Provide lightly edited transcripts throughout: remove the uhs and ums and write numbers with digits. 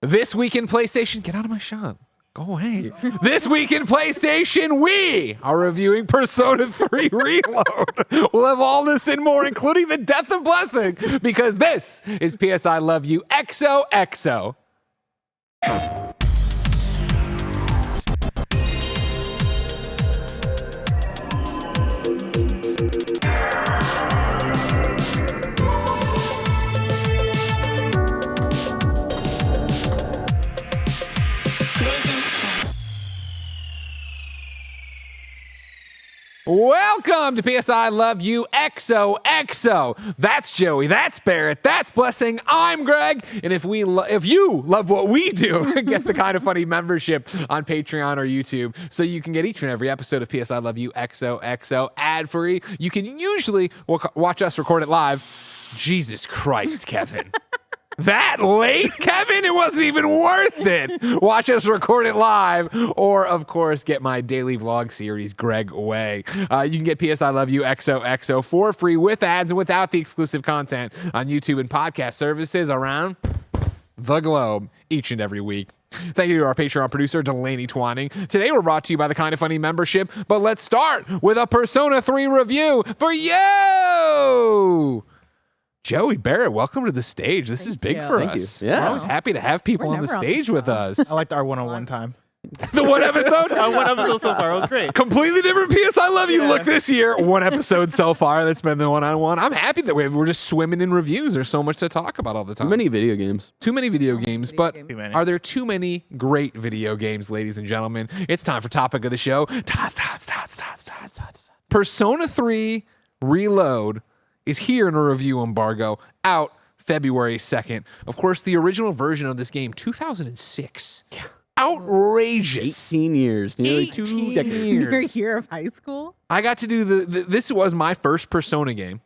This week in PlayStation, get out of my shot. Go away. This week in PlayStation, we are reviewing Persona 3 Reload. We'll have all this and more, including the death of Blessing, because this is PS I Love You XOXO. Welcome to PS I Love You XOXO. That's Joey, that's Barrett, that's Blessing, I'm Greg. And if you love what we do, get the KindaFunny membership on Patreon or YouTube so you can get each and every episode of PS I Love You XOXO ad-free. You can usually watch us record it live. Jesus Christ, Kevin. That late, Kevin? It wasn't even worth it. Watch us record it live, or of course, get my daily vlog series, Greg Way. You can get PS I Love You XOXO for free with ads and without the exclusive content on YouTube and podcast services around the globe each and every week. Thank you to our Patreon producer, Delaney Twining. Today, we're brought to you by the KindaFunny membership, but let's start with a Persona 3 review for you! Joey, Barrett, welcome to the stage. This is big for us. Yeah. We're always happy to have people on the stage with us. I liked our one-on-one time. The one episode? Our one episode so far. It was great. Completely different PS I Love You look this year. One episode so far that's been the one-on-one. I'm happy that we're just swimming in reviews. There's so much to talk about all the time. Too many video games. Too many video games, but Too many. are there too many great video games, ladies and gentlemen? It's time for topic of the show. Tots. Persona 3 Reload is here in a review embargo, out February 2nd. Of course, the original version of this game, 2006. Yeah. Outrageous. 18 years. Nearly 2 decades. Your year of high school? I got to do this was my first Persona game.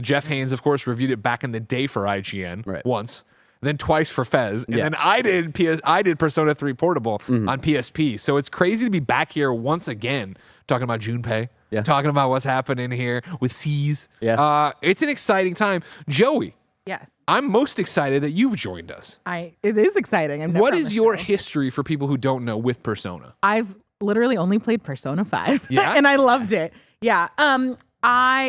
Jeff Haynes, of course, reviewed it back in the day for IGN once, then twice for Fez, and then I did Persona 3 Portable on PSP. So it's crazy to be back here once again talking about Junpei. Yeah. Talking about what's happening here with C's. Yeah. It's an exciting time. Joey. Yes. I'm most excited that you've joined us. It is exciting. What is your history for people who don't know with Persona? I've literally only played Persona 5. Yeah? And I loved it. Yeah.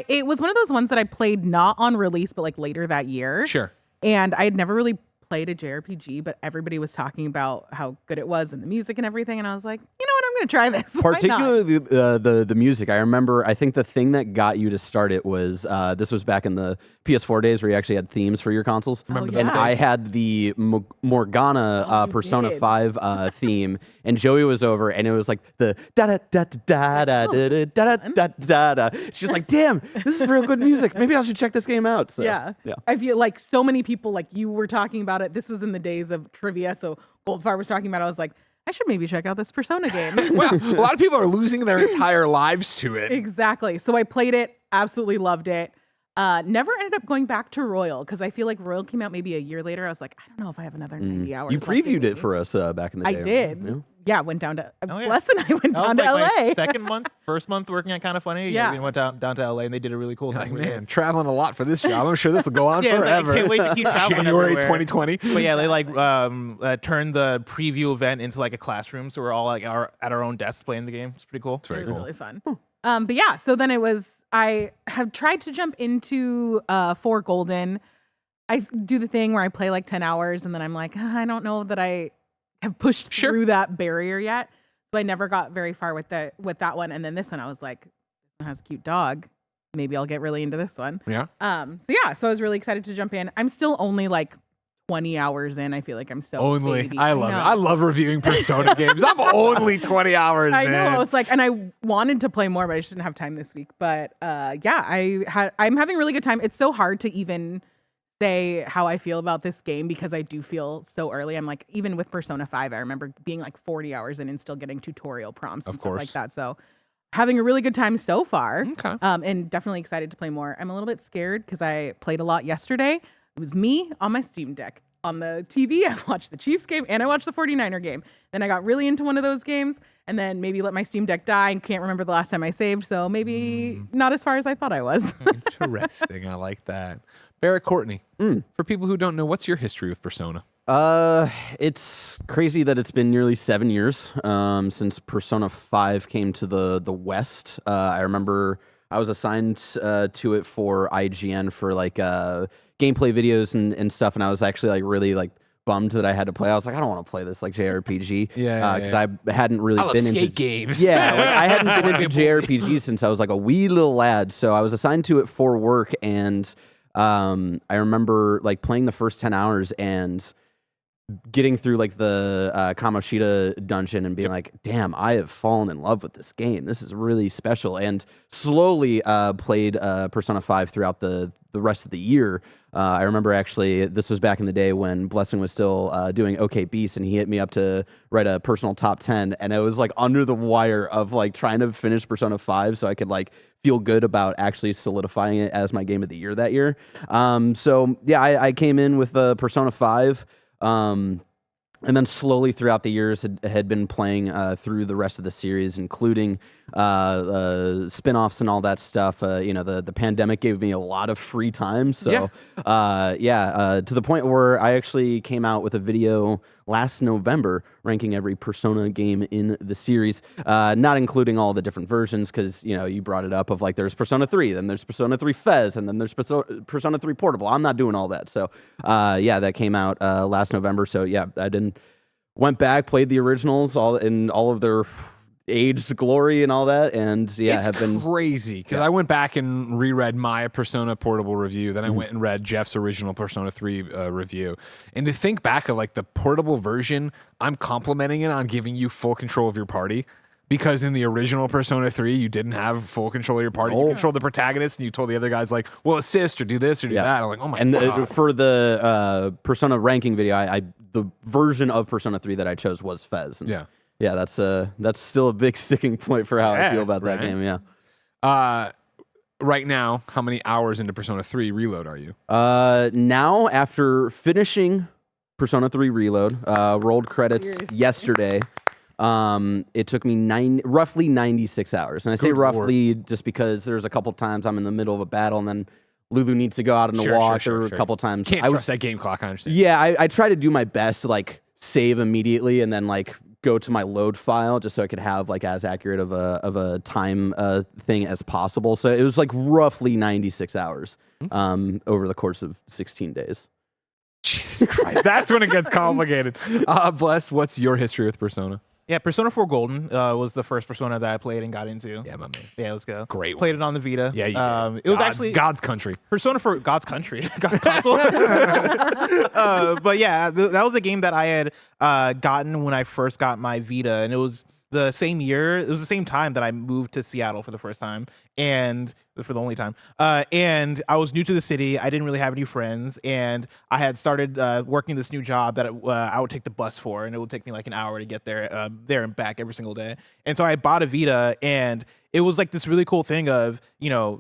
It was one of those ones that I played not on release, but like later that year. Sure. And I had never really played a JRPG, but everybody was talking about how good it was and the music and everything. And I was like, you know what? I'm going to try this. Particularly the music. I remember, I think the thing that got you to start it was, this was back in the PS4 days where you actually had themes for your consoles. Remember And those days? I had the Morgana Persona 5 theme, and Joey was over, and it was like the da-da-da-da-da-da-da-da-da-da-da. She was like, damn, this is real good music. Maybe I should check this game out. So, yeah. I feel like so many people, like you were talking about it. This was in the days of trivia. So Goldfire was talking about it. I was like, I should maybe check out this Persona game. Well, a lot of people are losing their entire lives to it. Exactly. So I played it, absolutely loved it. Never ended up going back to Royal because I feel like Royal came out maybe a year later. I was like, I don't know if I have another 90 hours. You previewed it for us back in the day. I did. Yeah. Yeah, went down to Oh, yeah. Bless and I went down to my LA. first month working at KindaFunny. Yeah. We went down to LA and they did a really cool Like, thing. man, traveling a lot for this job. I'm sure this will go on Yeah, forever. I can't wait to keep traveling January everywhere. 2020. But yeah, they turned the preview event into like a classroom, so we're all like at our own desks playing the game. It's pretty cool. It's very It was cool. really fun. But yeah, so then I have tried to jump into 4 Golden. I do the thing where I play like 10 hours and then I'm like, I don't know that I have pushed through that barrier yet. So I never got very far with that one. And then this one, I was like, this one has a cute dog. Maybe I'll get really into this one. Yeah. So I was really excited to jump in. I'm still only like 20 hours in. I feel like I'm so Only. baby. I love it. know. I love reviewing Persona games. I'm only 20 hours I know. in. I was like, and I wanted to play more, but I just didn't have time this week. But I'm having a really good time. It's so hard to even say how I feel about this game because I do feel so early. I'm like, even with Persona 5, I remember being like 40 hours in and still getting tutorial prompts and stuff like that. So having a really good time so far. Okay. And definitely excited to play more. I'm a little bit scared because I played a lot yesterday. It was me on my Steam Deck. On the TV, I watched the Chiefs game and I watched the 49er game. Then I got really into one of those games and then maybe let my Steam Deck die and can't remember the last time I saved. So maybe not as far as I thought I was. Interesting. I like that. Barrett Courtney, for people who don't know, what's your history with Persona? It's crazy that it's been nearly 7 years since Persona 5 came to the West. I remember I was assigned to it for IGN for like gameplay videos and stuff, and I was actually like really like bummed that I had to play. I was like, I don't want to play this like JRPG. Yeah. I hadn't really I love been skate into games. Yeah, like I hadn't been into JRPGs since I was like a wee little lad. So I was assigned to it for work, and I remember like playing the first 10 hours and getting through like the Kamoshida dungeon and being like, damn, I have fallen in love with this game. This is really special. And slowly played Persona 5 throughout the rest of the year. I remember actually, this was back in the day when Blessing was still doing OK Beast, and he hit me up to write a personal top 10. And it was like under the wire of like trying to finish Persona 5 so I could like feel good about actually solidifying it as my game of the year that year. So yeah, I came in with Persona 5. And then slowly throughout the years had been playing through the rest of the series, including spin-offs and all that stuff. The pandemic gave me a lot of free time. So to the point where I actually came out with a video last November ranking every Persona game in the series, not including all the different versions, because you brought it up of like there's Persona 3, then there's Persona 3 Fez, and then there's Persona 3 Portable. I'm not doing all that. So that came out last November. So yeah, went back, played the originals all of their aged glory and all that, and It's crazy because I went back and reread my Persona Portable review, then I went and read Jeff's original Persona 3 review, and to think back of like the portable version, I'm complimenting it on giving you full control of your party. Because in the original Persona 3, you didn't have full control of your party. You controlled the protagonist, and you told the other guys, like, well, assist or do this or do that. I'm like, oh my God. And for the Persona ranking video, the version of Persona 3 that I chose was Fez. And that's still a big sticking point for how I feel about that game. Yeah. Right now, how many hours into Persona 3 Reload are you? Now, after finishing Persona 3 Reload, rolled credits yesterday. It took me roughly 96 hours. And I say roughly just because there's a couple times I'm in the middle of a battle and then Lulu needs to go out on a walk or a couple times. Can't trust that game clock, I understand. Yeah, I try to do my best to like save immediately and then like go to my load file just so I could have like as accurate of a time thing as possible. So it was like roughly 96 hours over the course of 16 days. Jesus Christ. That's when it gets complicated. Bless, what's your history with Persona? Yeah, Persona 4 Golden was the first Persona that I played and got into. Yeah, my man. Yeah, let's go. Great one. Played it on the Vita. Yeah, you did. It was actually God's country. Persona 4 God's country. God's console. But yeah, that was a game that I had gotten when I first got my Vita, and it was the same year. It was the same time that I moved to Seattle for the first time, and for the only time. And I was new to the city. I didn't really have any friends, and I had started working this new job that I would take the bus for, and it would take me like an hour to get there and back every single day. And so I bought a Vita, and it was like this really cool thing of,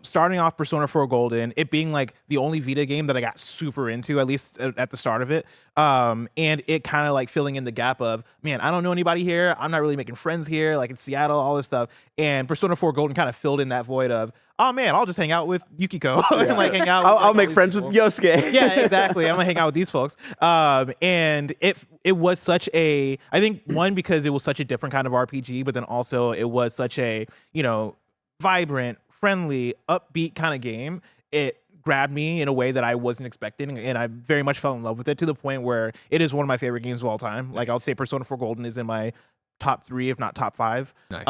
starting off Persona 4 Golden, it being like the only Vita game that I got super into, at least at the start of it. And it kind of like filling in the gap of, man, I don't know anybody here. I'm not really making friends here, like in Seattle, all this stuff. And Persona 4 Golden kind of filled in that void of, oh man, I'll just hang out with Yukiko and like hang out. I'll make friends with Yosuke. Yeah, exactly. I'm gonna hang out with these folks. And it was such a, I think one, because it was such a different kind of RPG, but then also it was such a, vibrant, friendly, upbeat kind of game. It grabbed me in a way that I wasn't expecting, and I very much fell in love with it to the point where it is one of my favorite games of all time. Like, I'll say Persona 4 Golden is in my top 3, if not top 5. Nice.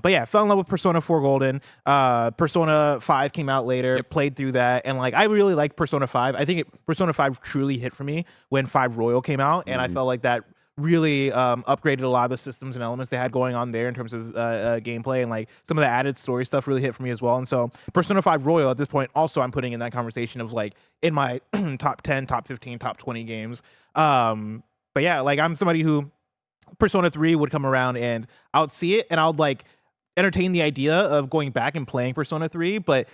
But yeah, fell in love with Persona 4 Golden. Persona 5 came out later, played through that, and like I really liked Persona 5. I think Persona 5 truly hit for me when 5 Royal came out, and I felt like that really upgraded a lot of the systems and elements they had going on there in terms of gameplay, and like some of the added story stuff really hit for me as well. And so Persona 5 Royal at this point also I'm putting in that conversation of like in my top 10, top 15, top 20 games. But yeah, like I'm somebody who Persona 3 would come around and I would see it and I would like entertain the idea of going back and playing Persona 3, but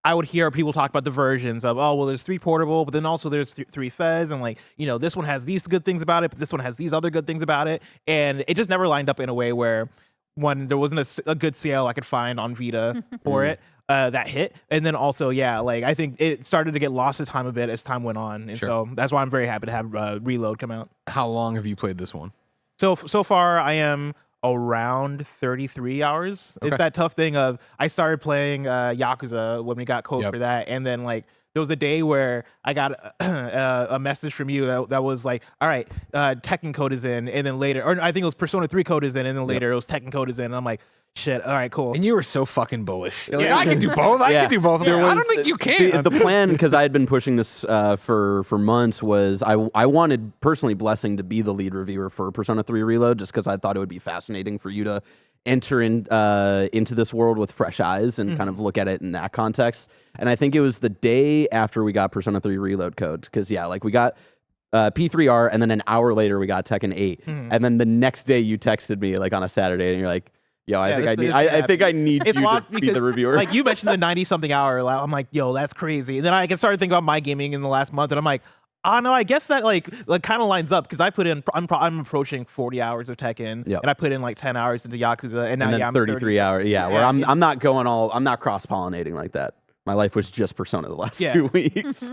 I would hear people talk about the versions of, oh, well, there's 3 portable, but then also there's 3 Fez, and like, this one has these good things about it, but this one has these other good things about it. And it just never lined up in a way where when there wasn't a good sale I could find on Vita for it. That hit, and then also like I think it started to get lost to time a bit as time went on, and so that's why I'm very happy to have Reload come out. How long have you played this one? So far I am around 33 hours. Okay. It's that tough thing of I started playing Yakuza when we got code for that, and then like there was a day where I got a message from you that was like, all right, Tekken code is in, and then later, or I think it was Persona 3 code is in, and then later it was Tekken code is in, and I'm like, shit, all right, cool. And you were so fucking bullish. You're like, Yeah. I can do both. I can do both. There I was- don't think you can. The plan, because I had been pushing this for months, was I wanted personally Blessing to be the lead reviewer for Persona 3 Reload, just because I thought it would be fascinating for you to enter into this world with fresh eyes and kind of look at it in that context. And I think it was the day after we got Persona 3 Reload code, because like we got P3R, and then an hour later we got Tekken 8, and then the next day you texted me like on a Saturday, and you're like, yo, I think I need It's you wild to be the reviewer. Like you mentioned the 90-something hour. I'm like, yo, that's crazy. And then I started thinking about my gaming in the last month, and I'm like, oh no, I guess that like kind of lines up, because I put in I'm approaching 40 hours of Tekken, and I put in like 10 hours into Yakuza, and now and then I'm 33 hours. Yeah, where I'm not cross pollinating like that. My life was just Persona the last 2 weeks.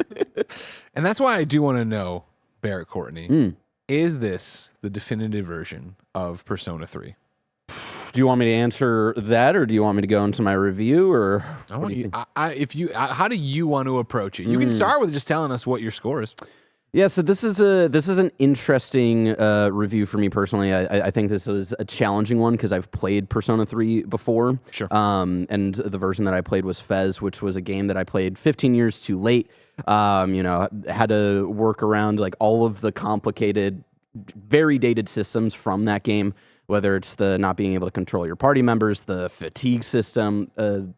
And that's why I do want to know, Barrett Courtney, is this the definitive version of Persona 3? Do you want me to answer that, or do you want me to go into my review, or I want you. How do you want to approach it? You can start with just telling us what your score is. Yeah, so this is an interesting review for me personally. I think this is a challenging one because I've played Persona 3 before. Sure. And the version that I played was Fez, which was a game that I played 15 years too late. Had to work around like all of the complicated, very dated systems from that game, whether it's the not being able to control your party members, the fatigue system,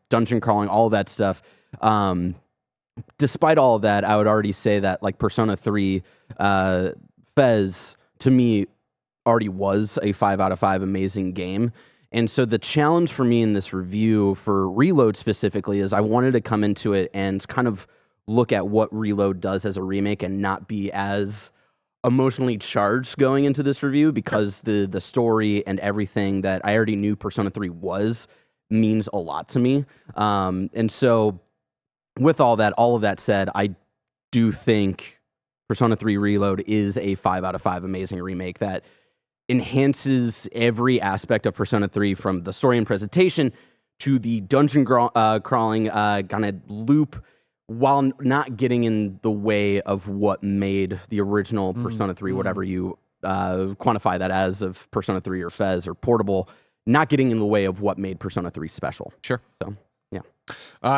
dungeon crawling, all that stuff. Despite all of that, I would already say that like Persona 3 Fez, to me, already was a 5 out of 5 amazing game. And so the challenge for me in this review for Reload specifically is I wanted to come into it and kind of look at what Reload does as a remake and not be as emotionally charged going into this review, because the story and everything that I already knew Persona 3 was means a lot to me. And so with all of that said, I do think Persona 3 Reload is a 5 out of 5 amazing remake that enhances every aspect of Persona 3, from the story and presentation to the dungeon crawling kind of loop, while not getting in the way of what made the original Persona 3, whatever you quantify that as, of Persona 3 or Fez or Portable, not getting in the way of what made Persona 3 special. Sure. So, yeah.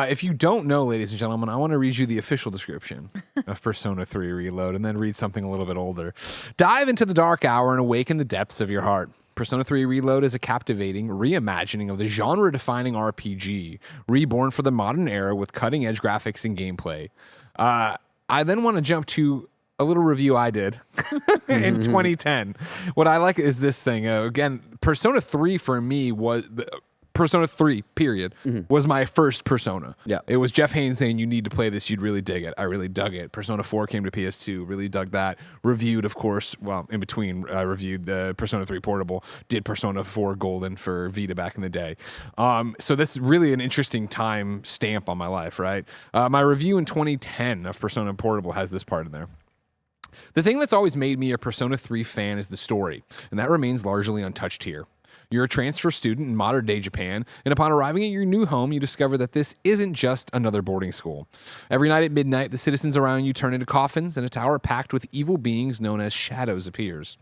If you don't know, ladies and gentlemen, I want to read you the official description of Persona 3 Reload, and then read something a little bit older. Dive into the dark hour and awaken the depths of your heart. Persona 3 Reload is a captivating reimagining of the genre-defining RPG, reborn for the modern era with cutting-edge graphics and gameplay. I then want to jump to a little review I did in 2010. What I like is this thing. Again, Persona 3 for me was... Persona 3, period, was my first Persona. Yeah. It was Jeff Haynes saying, you need to play this, you'd really dig it. I really dug it. Persona 4 came to PS2, really dug that. Reviewed, of course, well, in between, reviewed Persona 3 Portable, did Persona 4 Golden for Vita back in the day. So this is really an interesting time stamp on my life, right? My review in 2010 of Persona Portable has this part in there. The thing that's always made me a Persona 3 fan is the story, and that remains largely untouched here. You're a transfer student in modern-day Japan, and upon arriving at your new home, you discover that this isn't just another boarding school. Every night at midnight, the citizens around you turn into coffins, and a tower packed with evil beings known as shadows appears.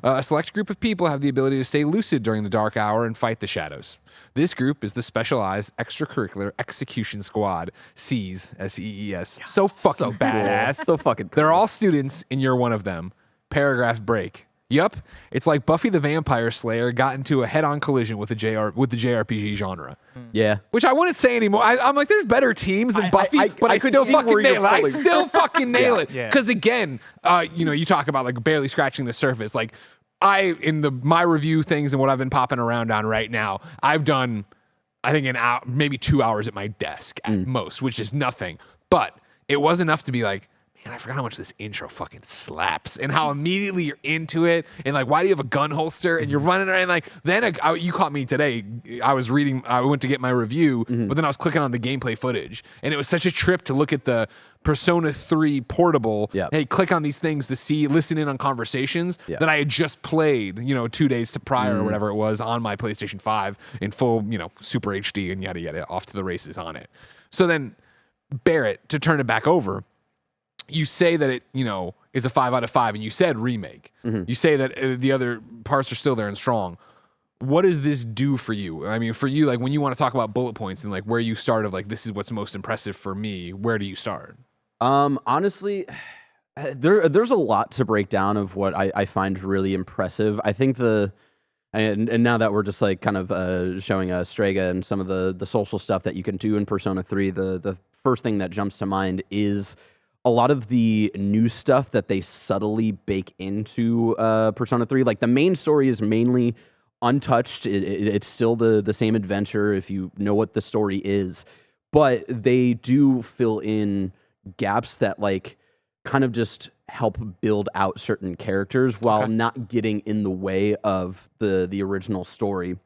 A select group of people have the ability to stay lucid during the dark hour and fight the shadows. This group is the Specialized Extracurricular Execution Squad, SEES, S-E-E-S. So fucking badass. So fucking cool. They're all students, and you're one of them. Paragraph break. Yup, it's like Buffy the Vampire Slayer got into a head-on collision with the JRPG genre. Yeah. Which I wouldn't say anymore. I'm like, there's better teams than Buffy, but I could still see fucking where you're nail it. I pulling still fucking nail it. Yeah. Because again, you talk about like barely scratching the surface. Like my review things and what I've been popping around on right now, I've done, I think an hour, maybe 2 hours at my desk at most, which is nothing. But it was enough to be like, man, I forgot how much this intro fucking slaps and how immediately you're into it. And like, why do you have a gun holster and you're running around? Like, then you caught me today. I went to get my review, but then I was clicking on the gameplay footage. And it was such a trip to look at the Persona 3 portable. Yep. Hey, click on these things to listen in on conversations that I had just played, 2 days prior or whatever it was on my PlayStation 5 in full, super HD and yada yada, off to the races on it. So then, Barrett, to turn it back over, you say that it, is a 5 out of 5, and you said remake. You say that the other parts are still there and strong. What does this do for you? I mean, for you, like when you want to talk about bullet points and like where you start of like, this is what's most impressive for me, where do you start? Honestly, there's a lot to break down of what I find really impressive. I think and now that we're just like kind of showing Strega and some of the social stuff that you can do in Persona 3, the first thing that jumps to mind is a lot of the new stuff that they subtly bake into Persona 3. Like the main story is mainly untouched. It's still the same adventure if you know what the story is, but they do fill in gaps that like kind of just help build out certain characters while not getting in the way of the original story,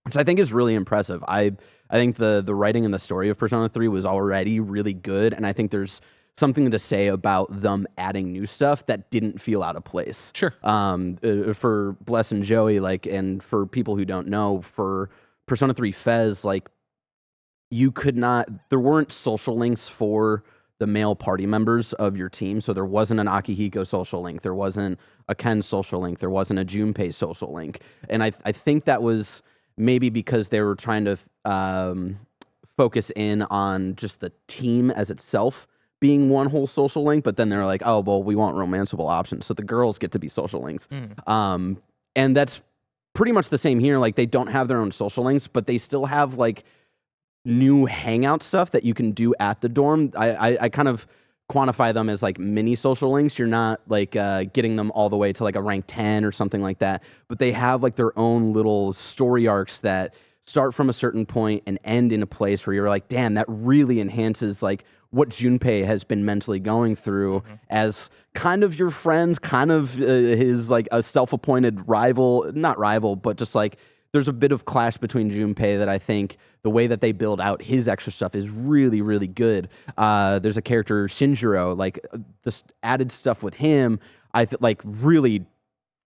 which I think is really impressive. I think the writing and the story of Persona 3 was already really good, and I think there's something to say about them adding new stuff that didn't feel out of place. Sure. For Bless and Joey, like, and for people who don't know, for Persona 3 Fez, like, there weren't social links for the male party members of your team. So there wasn't an Akihiko social link. There wasn't a Ken social link. There wasn't a Junpei social link. And I think that was maybe because they were trying to focus in on just the team as itself being one whole social link. But then they're like, oh, well, we want romanceable options. So the girls get to be social links. And that's pretty much the same here. Like they don't have their own social links, but they still have like new hangout stuff that you can do at the dorm. I kind of quantify them as like mini social links. You're not like getting them all the way to like a rank 10 or something like that, but they have like their own little story arcs that start from a certain point and end in a place where you're like, damn, that really enhances like what Junpei has been mentally going through as kind of your friend, kind of his like a self-appointed rival, not rival, but just like there's a bit of clash between Junpei that I think the way that they build out his extra stuff is really, really good. There's a character, Shinjiro, like this added stuff with him, like really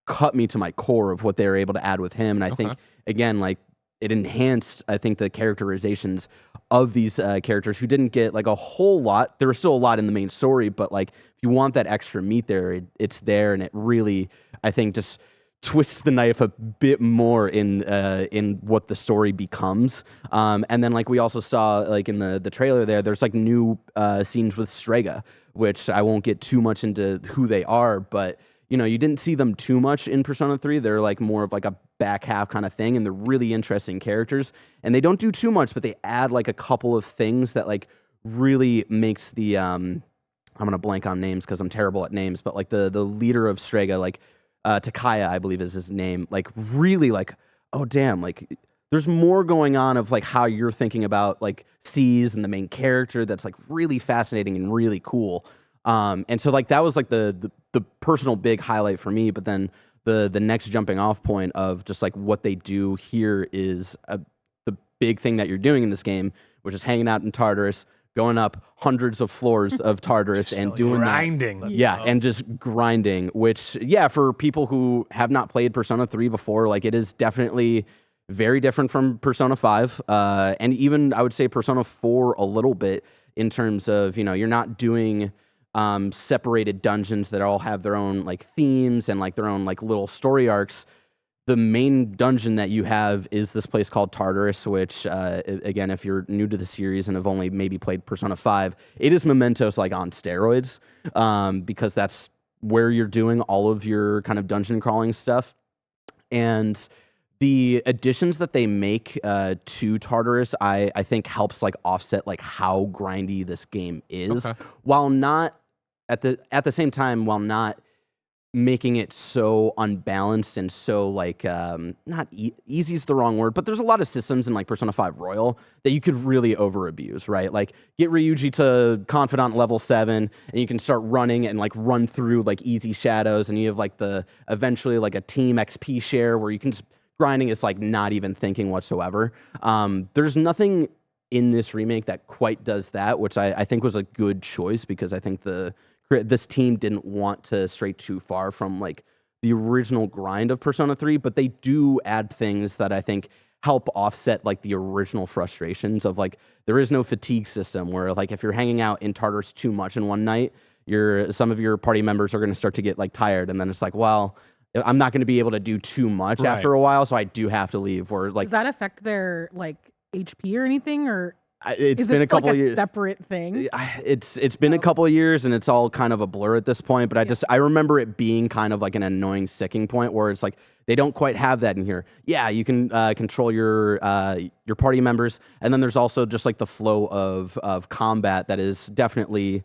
cut me to my core of what they were able to add with him. And I think, again, like it enhanced, I think, the characterizations of these characters who didn't get like a whole lot. There was still a lot in the main story, but like if you want that extra meat there, it's there. And it really, I think, just twists the knife a bit more in what the story becomes. And then like we also saw like in the trailer there's like new scenes with Strega, which I won't get too much into who they are, but you didn't see them too much in Persona 3. They're like more of like a back half kind of thing, and they're really interesting characters. And they don't do too much, but they add like a couple of things that like really makes the I'm gonna blank on names because I'm terrible at names, but like the leader of Strega, like Takaya, I believe is his name, like really like, oh damn, like there's more going on of like how you're thinking about like C's and the main character that's like really fascinating and really cool. And so like that was like the personal big highlight for me, but then the next jumping off point of just like what they do here is the big thing that you're doing in this game, which is hanging out in Tartarus, going up hundreds of floors of Tartarus and doing grinding. That. Yeah, and just grinding, which, yeah, for people who have not played Persona 3 before, like it is definitely very different from Persona 5. And even I would say Persona 4 a little bit in terms of, you're not doing separated dungeons that all have their own like themes and like their own like little story arcs. The main dungeon that you have is this place called Tartarus, which, again, if you're new to the series and have only maybe played Persona 5, it is Mementos like on steroids, because that's where you're doing all of your kind of dungeon crawling stuff. And the additions that they make to Tartarus, I think helps like offset like how grindy this game is, while not at the same time, while not making it so unbalanced and so like not easy is the wrong word, but there's a lot of systems in like Persona 5 Royal that you could really over abuse, right? Like get Ryuji to confidant level 7 and you can start running and like run through like easy shadows, and you have like the eventually like a team XP share where you can just grinding is like not even thinking whatsoever. There's nothing in this remake that quite does that, which I think was a good choice, because I think this team didn't want to stray too far from like the original grind of Persona 3, but they do add things that I think help offset like the original frustrations of like there is no fatigue system where like if you're hanging out in Tartarus too much in one night, some of your party members are going to start to get like tired, and then it's like, well, I'm not going to be able to do too much after a while, so I do have to leave. Or like, does that affect their like HP or anything, or it's been a couple like a years. Separate thing. It's been a couple of years, and it's all kind of a blur at this point. But I remember it being kind of like an annoying sicking point where it's like they don't quite have that in here. Yeah, you can control your party members, and then there's also just like the flow of combat that is definitely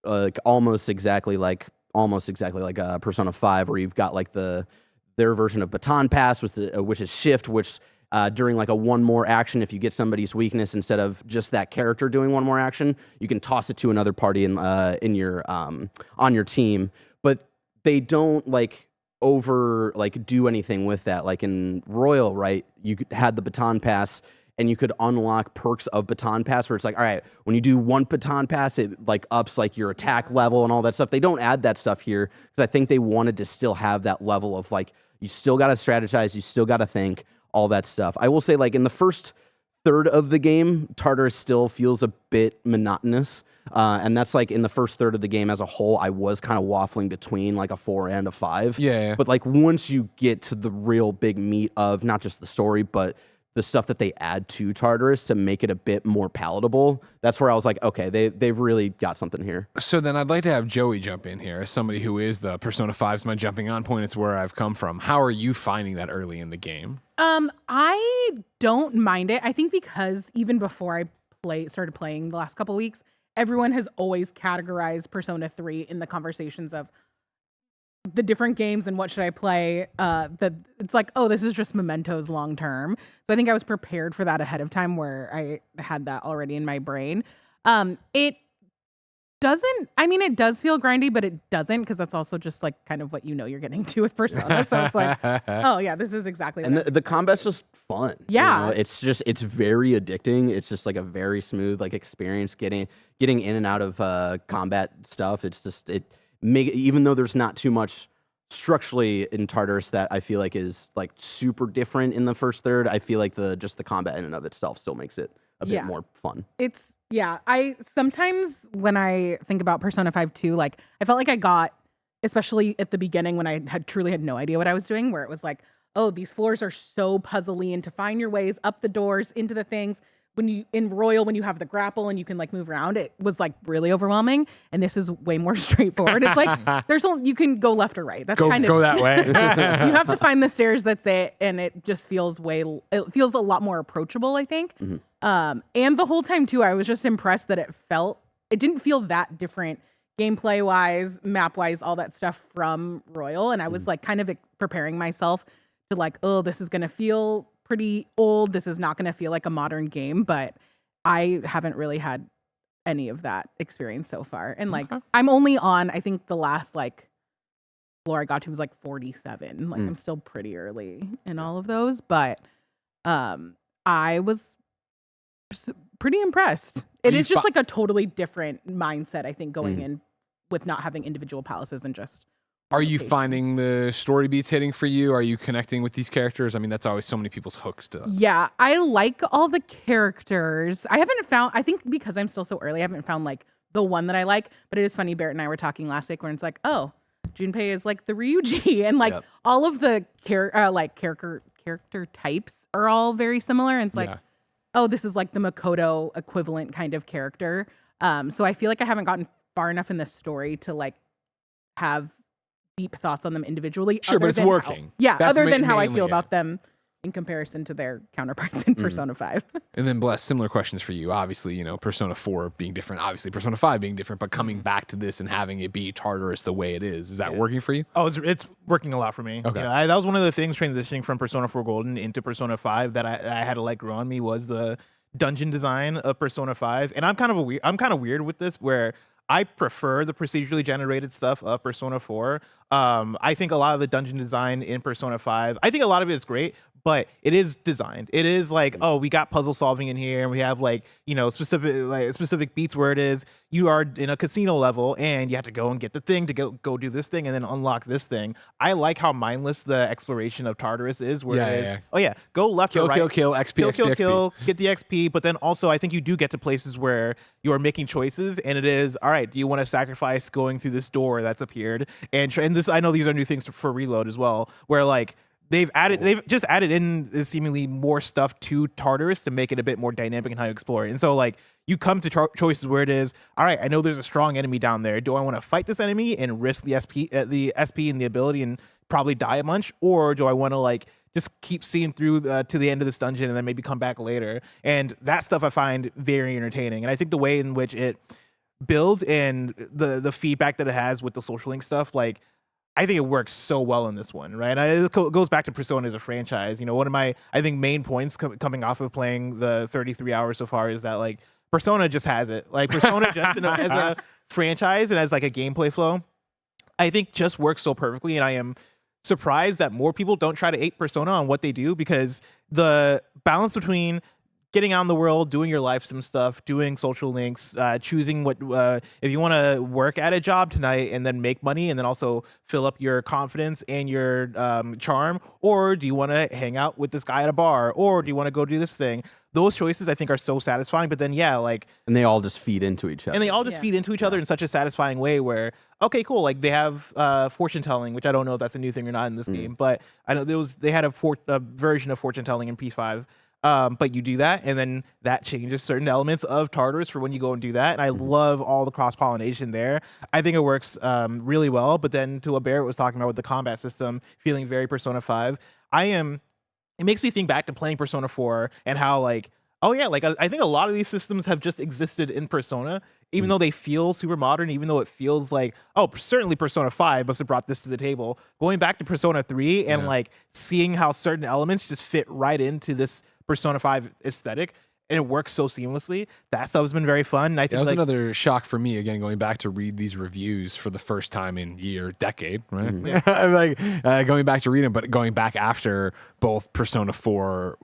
like almost exactly like Persona 5, where you've got like their version of Baton Pass, which is Shift, which during like a one more action, if you get somebody's weakness, instead of just that character doing one more action, you can toss it to another party in your on your team. But they don't like do anything with that. Like in Royal, right? You had the Baton Pass, and you could unlock perks of Baton Pass where it's like, all right, when you do one Baton Pass, it like ups like your attack level and all that stuff. They don't add that stuff here because I think they wanted to still have that level of like, you still got to strategize, you still got to think, all that stuff. I will say, like, in the first third of the game, Tartarus still feels a bit monotonous. And that's like in the first third of the game as a whole, I was kind of waffling between like a 4 and a 5. Yeah. But like once you get to the real big meat of not just the story, but the stuff that they add to Tartarus to make it a bit more palatable, that's where I was like, okay, they've really got something here. So then I'd like to have Joey jump in here as somebody who is the Persona 5's my jumping on point. It's where I've come from. How are you finding that early in the game? I don't mind it. I think because even before I started playing the last couple weeks, everyone has always categorized Persona 3 in the conversations of the different games and what should I play. That it's like, oh, this is just mementos long term. So I think I was prepared for that ahead of time, where I had that already in my brain. It doesn't, I mean, it does feel grindy, but it doesn't, because that's also just like kind of what you're getting to with Persona. So it's like, oh yeah, this is exactly what And the combat's just fun. Yeah. It's very addicting. It's just like a very smooth like experience getting in and out of combat stuff. It's just even though there's not too much structurally in Tartarus that I feel like is like super different in the first third, I feel like the combat in and of itself still makes it a bit more fun. I sometimes when I think about Persona 5 2, like I felt like I got, especially at the beginning when I truly had no idea what I was doing, where it was like, oh, these floors are so puzzly, and to find your ways up the doors into the things. When you in Royal, when you have the grapple and you can like move around, it was like really overwhelming. And this is way more straightforward. It's like you can go left or right. That's go that way. You have to find the stairs. That's it, and it just feels it feels a lot more approachable, I think. Mm-hmm. And the whole time too, I was just impressed that it didn't feel that different gameplay wise, map wise, all that stuff from Royal. And I was like kind of preparing myself to like, oh, this is gonna feel pretty old. This is not going to feel like a modern game, but I haven't really had any of that experience so far. And like, I'm only on, I think the last like floor I got to was like 47. Like I'm still pretty early in all of those, but I was pretty impressed. It is just like a totally different mindset, I think, going in with not having individual palaces and just. Are you finding the story beats hitting for you? Are you connecting with these characters? I mean, that's always so many people's hooks to. Yeah, I like all the characters. I think because I'm still so early, I haven't found like the one that I like. But it is funny, Barrett and I were talking last week when it's like, oh, Junpei is like the Ryuji, and like all of the character types are all very similar. And it's like, oh, this is like the Makoto equivalent kind of character. So I feel like I haven't gotten far enough in the story to like have deep thoughts on them individually. Sure, but it's working. Other than how I feel about them in comparison to their counterparts in Persona 5. And then Bless, similar questions for you. Obviously, Persona 4 being different, obviously Persona 5 being different, but coming back to this and having it be Tartarus the way it is that working for you? Oh, it's working a lot for me. Okay. That was one of the things transitioning from Persona 4 Golden into Persona 5 that I had to let grow on me was the dungeon design of Persona 5. And I'm kind of weird with this where I prefer the procedurally generated stuff of Persona 4. I think a lot of the dungeon design in Persona 5, I think a lot of it is great, but it is designed. It is like, oh, we got puzzle solving in here, and we have specific beats where it is you are in a casino level and you have to go and get the thing to go do this thing and then unlock this thing. I like how mindless the exploration of Tartarus is, where it is, oh yeah, go left or right, kill, XP, kill, get the XP. But then also, I think you do get to places where you are making choices, and it is, all right, do you want to sacrifice going through this door that's appeared? And this, I know these are new things for Reload as well, where like they've just added in seemingly more stuff to Tartarus to make it a bit more dynamic in how you explore it. And so like you come to choices where it is, all right, I know there's a strong enemy down there. Do I want to fight this enemy and risk the SP and the ability and probably die a bunch, or do I want to like just keep seeing through to the end of this dungeon and then maybe come back later? And that stuff I find very entertaining. And I think the way in which it builds and the feedback that it has with the social link stuff, like I think it works so well in this one, right? It goes back to Persona as a franchise. One of my, I think, main points coming off of playing the 33 hours so far is that like Persona just has it. Like Persona just as a franchise and as like a gameplay flow, I think just works so perfectly. And I am surprised that more people don't try to ape Persona on what they do, because the balance between getting out in the world, doing your life sim stuff, doing social links, choosing what if you want to work at a job tonight and then make money and then also fill up your confidence and your charm, or do you want to hang out with this guy at a bar, or do you want to go do this thing? Those choices I think are so satisfying. But then and they all just feed into each other. And they all just feed into each other in such a satisfying way where, okay, cool. Like they have fortune telling, which I don't know if that's a new thing or not in this game, but I know they had a version of fortune telling in P5. But you do that, and then that changes certain elements of Tartarus for when you go and do that. And I love all the cross-pollination there. I think it works really well. But then to what Barrett was talking about with the combat system, feeling very Persona 5, it makes me think back to playing Persona 4 and how like, oh yeah, like I think a lot of these systems have just existed in Persona, even though they feel super modern, even though it feels like, oh, certainly Persona 5 must have brought this to the table. Going back to Persona 3 and like seeing how certain elements just fit right into this Persona 5 aesthetic, and it works so seamlessly. That stuff has been very fun. And I think that was another shock for me, again, going back to read these reviews for the first time in decade, right? Like going back to read them, but going back after both Persona 4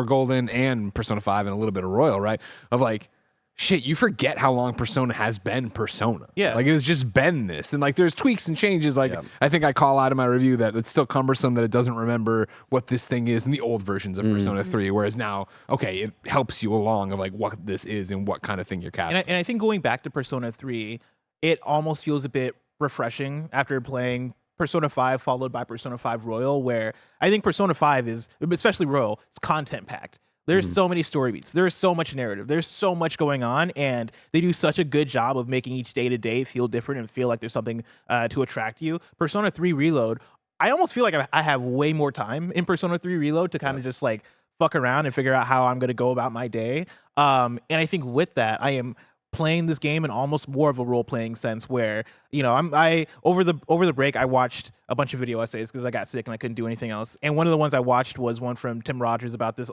Golden, and Persona 5, and a little bit of Royal, right? Of like, shit, you forget how long Persona has been Persona. Yeah. Like, it's just been this. And, like, there's tweaks and changes. Like, I think I call out in my review that it's still cumbersome that it doesn't remember what this thing is in the old versions of Persona 3, whereas now, okay, it helps you along of, like, what this is and what kind of thing you're capturing. And I think going back to Persona 3, it almost feels a bit refreshing after playing Persona 5 followed by Persona 5 Royal, where I think Persona 5 is, especially Royal, it's content-packed. There's so many story beats. There's so much narrative. There's so much going on, and they do such a good job of making each day-to-day feel different and feel like there's something to attract you. Persona 3 Reload, I almost feel like I have way more time in Persona 3 Reload to kind of just like fuck around and figure out how I'm going to go about my day. And I think with that, I am playing this game in almost more of a role-playing sense where, I over the break I watched a bunch of video essays because I got sick and I couldn't do anything else. And one of the ones I watched was one from Tim Rogers about this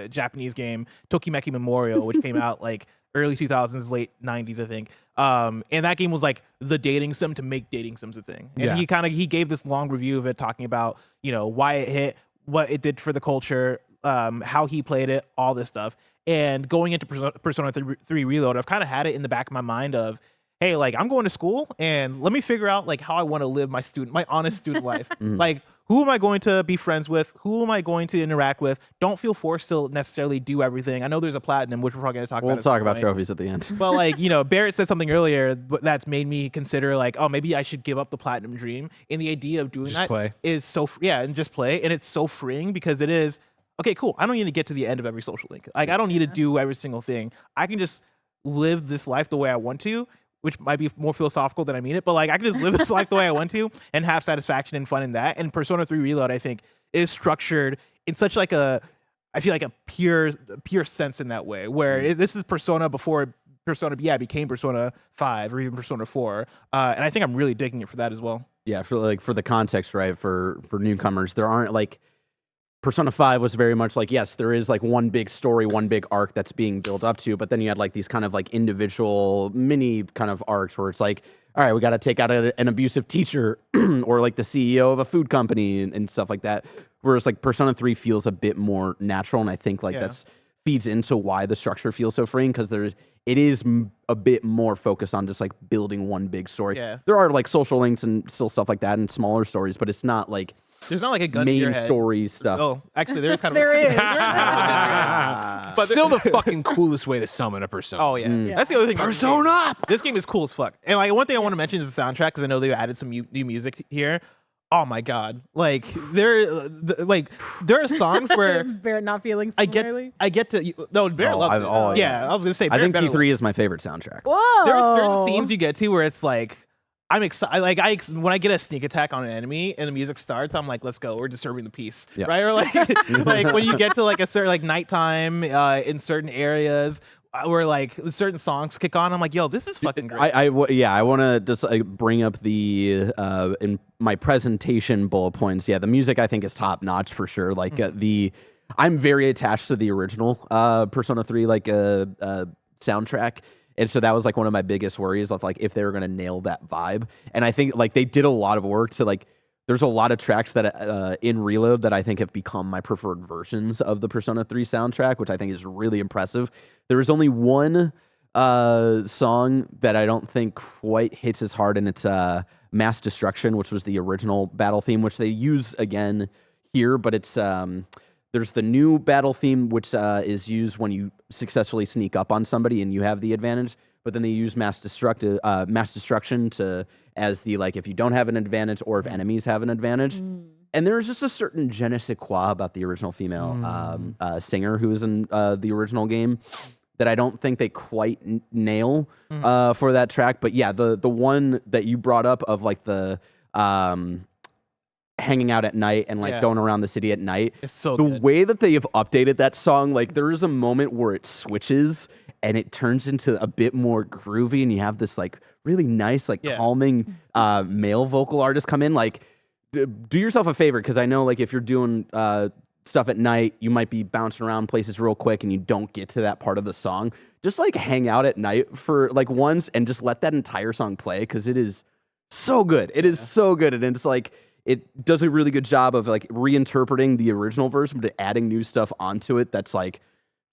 Japanese game, Tokimeki Memorial, which came out like early 2000s, late 90s, I think. And that game was like the dating sim to make dating sims a thing. And he gave this long review of it, talking about, why it hit, what it did for the culture, how he played it, all this stuff. And going into Persona 3 Reload, I've kind of had it in the back of my mind of, hey, like I'm going to school and let me figure out like how I want to live my honest student life. Like, who am I going to be friends with? Who am I going to interact with? Don't feel forced to necessarily do everything. I know there's a platinum, which we're probably going to talk about. We'll talk about trophies at the end. But like, Barrett said something earlier that's made me consider like, oh, maybe I should give up the platinum dream. And the idea of doing is so, and just play. And it's so freeing because it is, okay, cool. I don't need to get to the end of every social link. Like, I don't need to do every single thing. I can just live this life the way I want to, which might be more philosophical than I mean it. But like, I can just live this life the way I want to and have satisfaction and fun in that. And Persona 3 Reload, I think, is structured in such like I feel like a pure sense in that way, where this is Persona before Persona became Persona 5 or even Persona 4, and I think I'm really digging it for that as well. Yeah, for the context, right? For newcomers, there aren't like Persona 5 was very much like, yes, there is like one big story, one big arc that's being built up to, but then you had like these kind of like individual mini kind of arcs where it's like, all right, we got to take out an abusive teacher or like the CEO of a food company and stuff like that. Whereas like Persona 3 feels a bit more natural, and I think like that's feeds into why the structure feels so freeing, because it is a bit more focused on just like building one big story. Yeah. There are like social links and still stuff like that and smaller stories, but it's not like there's not like a gun to your main head. story stuff. Oh, actually, there is kind of There is. But still the fucking coolest way to summon a persona. Oh yeah. That's the other thing. Persona! This game is cool as fuck. And like one thing I want to mention is the soundtrack, because I know they've added some new music here. Oh my god! Like there are songs where Barrett not feeling I similarly. get to no Barrett loved it. Yeah, I was gonna say. I think Barrett P3 is my favorite soundtrack. Whoa. there are certain scenes you get to where it's like I'm excited. Like when I get a sneak attack on an enemy and the music starts, I'm like, let's go. We're disturbing the peace, Yeah. right? Or like like when you get to like a certain like nighttime in certain areas where like certain songs kick on, I'm like, yo, this is fucking great. I want to just bring up the in my presentation bullet points. Yeah, the music I think is top notch for sure. Like I'm very attached to the original Persona 3 like soundtrack. And so that was like one of my biggest worries of like if they were gonna nail that vibe. And I think like they did a lot of work to like. There's a lot of tracks that in Reload that I think have become my preferred versions of the Persona 3 soundtrack, which I think is really impressive. There is only one song that I don't think quite hits as hard, and it's Mass Destruction, which was the original battle theme, which they use again here, but it's there's the new battle theme, which is used when you successfully sneak up on somebody and you have the advantage, but then they use Mass Destruction to as the like if you don't have an advantage or if enemies have an advantage. And there's just a certain je ne sais quoi about the original female singer who was in the original game that I don't think they quite nail for that track. But yeah, the one that you brought up of like the hanging out at night and like going around the city at night. It's so the good. way that they have updated that song, like there is a moment where it switches and it turns into a bit more groovy, and you have this like really nice, like calming male vocal artist come in. Like, do yourself a favor, because I know like if you're doing stuff at night, you might be bouncing around places real quick and you don't get to that part of the song. Just like hang out at night for like once and just let that entire song play, because it is so good. It is so good, and it's like it does a really good job of like reinterpreting the original version but adding new stuff onto it. That's like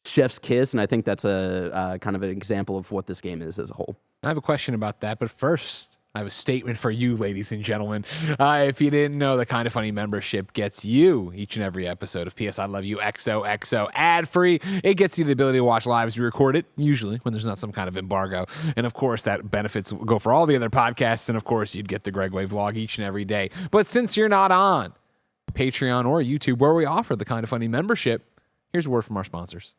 chef's kiss, and I think that's a kind of an example of what this game is as a whole. I have a question about that, but first, I have a statement for you, ladies and gentlemen. If you didn't know, the KindaFunny membership gets you each and every episode of PS I Love You XOXO ad-free. It gets you the ability to watch live as we record it, usually when there's not some kind of embargo. And of course, that benefits go for all the other podcasts. And of course, you'd get the Gregway vlog each and every day. But since you're not on Patreon or YouTube, where we offer the KindaFunny membership, here's a word from our sponsors.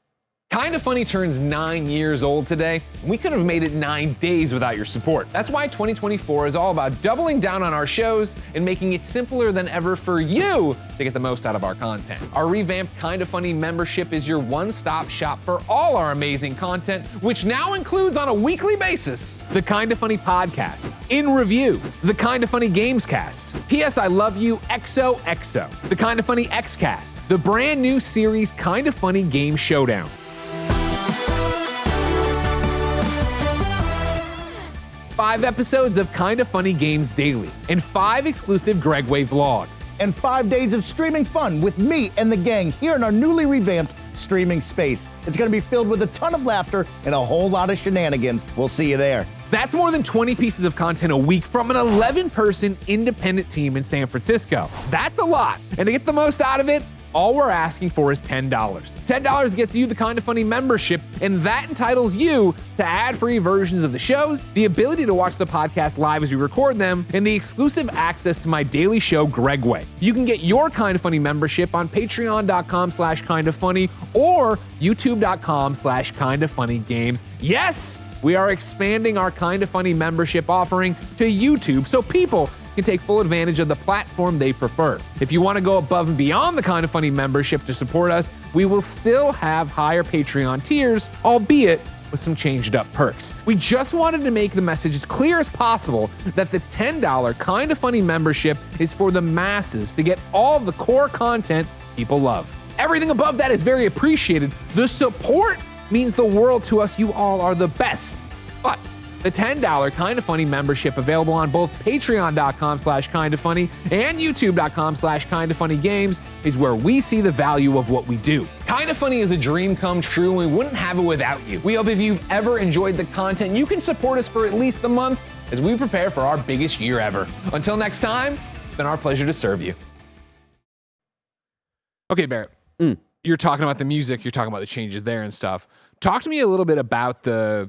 KindaFunny turns 9 years old today. We could have made it 9 days without your support. That's why 2024 is all about doubling down on our shows and making it simpler than ever for you to get the most out of our content. Our revamped KindaFunny membership is your one-stop shop for all our amazing content, which now includes on a weekly basis the KindaFunny podcast, In Review, the KindaFunny Gamescast, PS I Love You XOXO, the KindaFunny Xcast, the brand new series KindaFunny Game Showdown. 5 episodes of KindaFunny Games Daily, and 5 exclusive Gregway vlogs. And 5 days of streaming fun with me and the gang here in our newly revamped streaming space. It's going to be filled with a ton of laughter and a whole lot of shenanigans. We'll see you there. That's more than 20 pieces of content a week from an 11-person independent team in San Francisco. That's a lot. And to get the most out of it, all we're asking for is $10. $10 gets you the KindaFunny membership, and that entitles you to ad-free versions of the shows, the ability to watch the podcast live as we record them, and the exclusive access to my daily show, Gregway. You can get your KindaFunny membership on patreon.com/KindaFunny or youtube.com/KindaFunnyGames. Yes, we are expanding our KindaFunny membership offering to YouTube so people can take full advantage of the platform they prefer. If you want to go above and beyond the Kinda Funny membership to support us, we will still have higher Patreon tiers, albeit with some changed up perks. We just wanted to make the message as clear as possible that the $10 Kinda Funny membership is for the masses to get all of the core content people love. Everything above that is very appreciated. The support means the world to us. You all are the best. But the $10 Kinda Funny membership available on both patreon.com/kindafunny and youtube.com/kindafunnygames is where we see the value of what we do. Kinda Funny is a dream come true, and we wouldn't have it without you. We hope if you've ever enjoyed the content, you can support us for at least a month as we prepare for our biggest year ever. Until next time, it's been our pleasure to serve you. Okay, Barrett. You're talking about the music, you're talking about the changes there and stuff. Talk to me a little bit about the,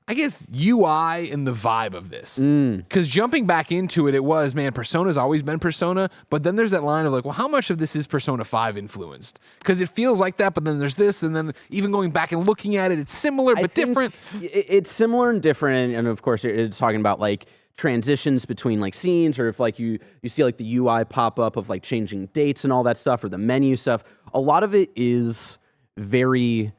I guess, UI and the vibe of this. Because jumping back into it, it was, man, Persona's always been Persona, but then there's that line of like, well, how much of this is Persona 5 influenced? Because it feels like that, but then there's this, and then even going back and looking at it, it's similar but different. It's similar and different, and of course, it's talking about like transitions between like scenes, or if like you see like the UI pop up of like changing dates and all that stuff, or the menu stuff. A lot of it is very,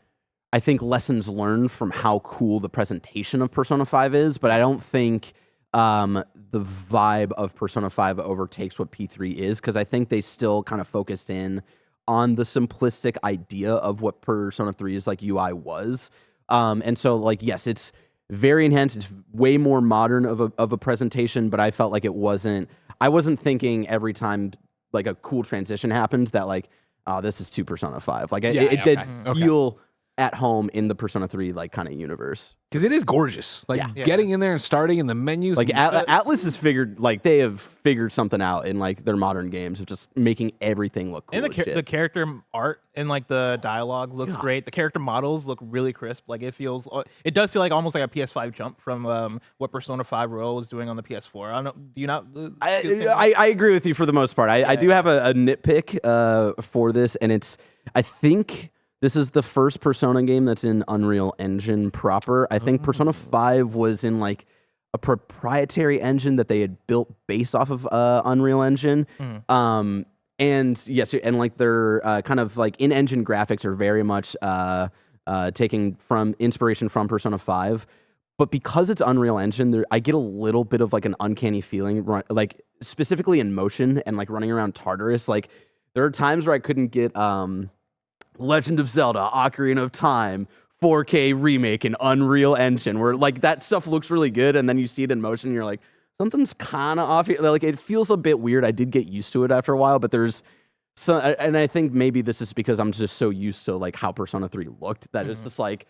I think, lessons learned from how cool the presentation of Persona 5 is, but I don't think the vibe of Persona 5 overtakes what P3 is, because I think they still kind of focused in on the simplistic idea of what Persona 3's like UI was. And so like, yes, it's very enhanced. It's way more modern of a presentation, but I felt like I wasn't thinking every time like a cool transition happened that like, oh, this is 2 Persona 5. Like it did feel at home in the Persona 3 like kind of universe. Because it is gorgeous. Like getting in there and starting in the menus. Like Atlus has figured, like they have figured something out in like their modern games of just making everything look cool. And the character art and like the dialogue looks great. The character models look really crisp. Like it does feel like almost like a PS5 jump from what Persona 5 Royal was doing on the PS4. I don't know. Do you not? I agree with you for the most part. I do have a nitpick for this, and I think this is the first Persona game that's in Unreal Engine proper. I think Persona 5 was in like a proprietary engine that they had built based off of Unreal Engine. And yes, and like their kind of like in-engine graphics are very much taking from inspiration from Persona 5. But because it's Unreal Engine, I get a little bit of like an uncanny feeling, like specifically in motion and like running around Tartarus. Like there are times where I couldn't get Legend of Zelda, Ocarina of Time, 4K remake in Unreal Engine, where like that stuff looks really good, and then you see it in motion, and you're like, something's kind of off here. Like it feels a bit weird. I did get used to it after a while, but there's so, and I think maybe this is because I'm just so used to like how Persona 3 looked that it's just like, it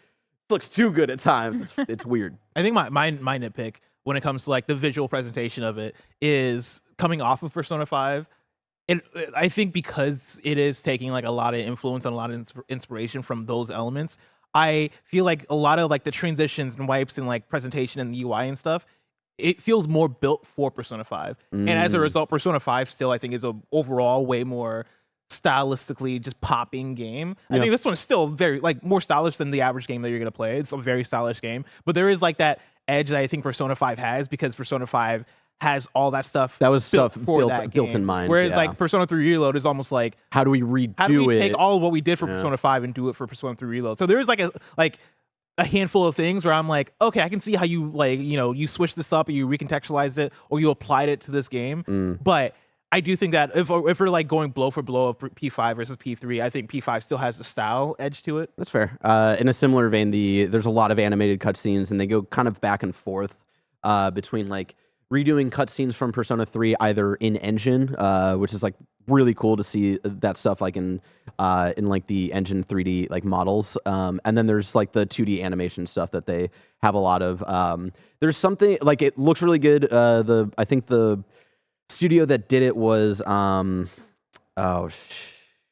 looks too good at times. It's weird. I think my nitpick when it comes to like the visual presentation of it is coming off of Persona 5. And I think because it is taking like a lot of influence and a lot of inspiration from those elements, I feel like a lot of like the transitions and wipes and like presentation and the UI and stuff, it feels more built for Persona 5. And as a result, Persona 5 still, I think, is a overall way more stylistically just popping game. I think this one is still very like more stylish than the average game that you're going to play. It's a very stylish game, but there is like that edge that I think Persona 5 has, because Persona 5 has all that stuff that was built stuff for built, that built game. in mind. Whereas like Persona 3 Reload is almost like, how do we redo how do we it? take all of what we did for Persona 5 and do it for Persona 3 Reload? So there is like a handful of things where I'm like, okay, I can see how you like, you switch this up or you recontextualized it or you applied it to this game. But I do think that if we're like going blow for blow of P5 versus P3, I think P5 still has the style edge to it. That's fair. In a similar vein, there's a lot of animated cutscenes, and they go kind of back and forth between like redoing cutscenes from Persona 3 either in engine, which is like really cool to see that stuff like in like the engine 3D like models, and then there's like the 2D animation stuff that they have a lot of. There's something like it looks really good. I think the studio that did it was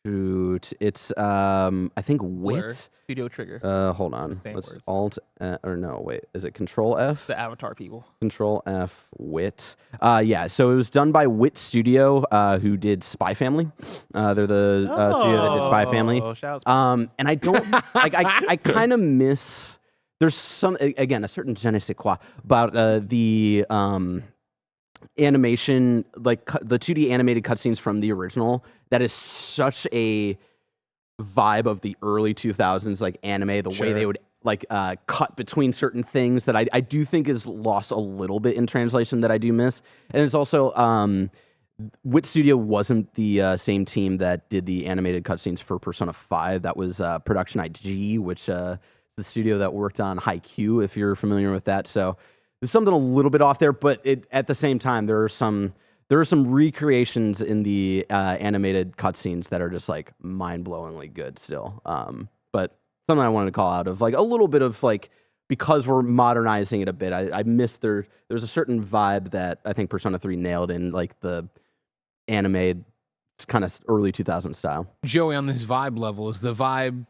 it's I think Wit. Blur, Studio Trigger. Hold on. Same Let's words. Alt or no, wait. Is it Control F? The Avatar people. Control F Wit. Yeah, so it was done by Wit Studio, who did Spy Family. They're the studio that did Spy Family. Shout out. And I don't like I kind of miss, there's some, again, a certain je ne sais quoi about the animation, like the 2D animated cutscenes from the original, that is such a vibe of the early 2000s, like anime, the way they would like cut between certain things that I do think is lost a little bit in translation that I do miss. And there's also Wit Studio wasn't the same team that did the animated cutscenes for Persona 5. That was Production IG, which is the studio that worked on Haikyuu, if you're familiar with that. So there's something a little bit off there, but at the same time, there are some recreations in the animated cutscenes that are just like mind-blowingly good still. But something I wanted to call out of like a little bit of like, because we're modernizing it a bit, I miss there's a certain vibe that I think Persona 3 nailed in like the animated kind of early 2000s style. Joey, on this vibe level, is the vibe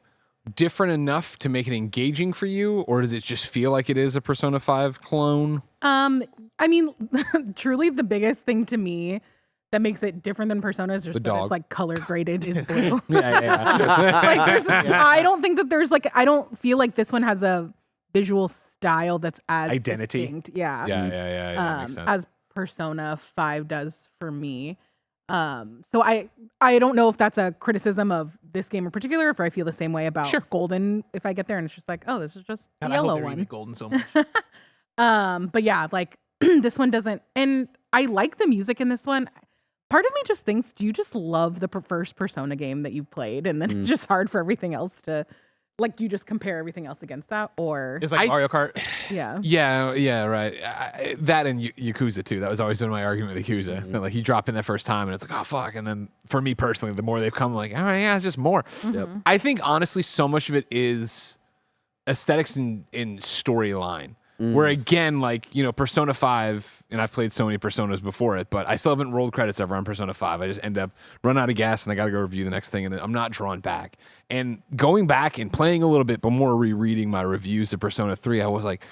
different enough to make it engaging for you, or does it just feel like it is a Persona 5 clone? I mean, truly the biggest thing to me that makes it different than Persona is just The that dog. it's like color graded is blue. Yeah. Like I don't think that there's like, I don't feel like this one has a visual style that's as Identity? distinct. Yeah. Yeah, makes sense. As Persona 5 does for me. So I don't know if that's a criticism of this game in particular, if I feel the same way about Golden if I get there and it's just like, oh, this is just the God, I hope yellow they one. remake Golden so much. But yeah, like this one doesn't, and I like the music in this one. Part of me just thinks, do you just love the first Persona game that you've played, and then it's just hard for everything else to, like, do you just compare everything else against that, or It's like Mario Kart. yeah, Yeah, right. That and Yakuza too. That was always been my argument with Yakuza. I feel like you drop in that first time and it's like, oh fuck. And then for me personally, the more they've come, like, all right, yeah, it's just more. I think honestly, so much of it is aesthetics and storyline. Where again, like, you know, Persona 5, and I've played so many Personas before it, but I still haven't rolled credits ever on Persona 5. I just end up run out of gas and I got to go review the next thing, and I'm not drawn back. And going back and playing a little bit, but more rereading my reviews of Persona 3, I was like,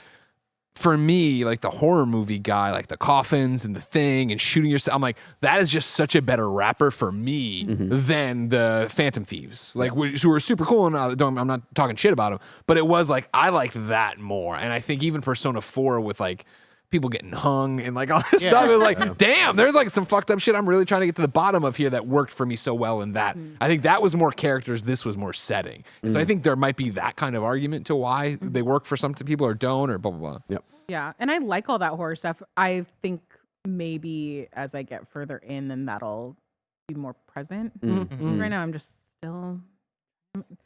for me, like the horror movie guy, like the coffins and the thing and shooting yourself, I'm like, that is just such a better rapper for me than the Phantom Thieves, like who were super cool. And I'm not talking shit about them, but it was like, I liked that more. And I think even Persona 4 with like people getting hung and like all this stuff, it was like, damn, there's like some fucked up shit I'm really trying to get to the bottom of here that worked for me so well in that. I think that was more characters, this was more setting. So I think there might be that kind of argument to why they work for some people or don't, or blah, blah, blah. Yep. yeah. And I like all that horror stuff. I think maybe as I get further in, then that'll be more present. Right now, I'm just still.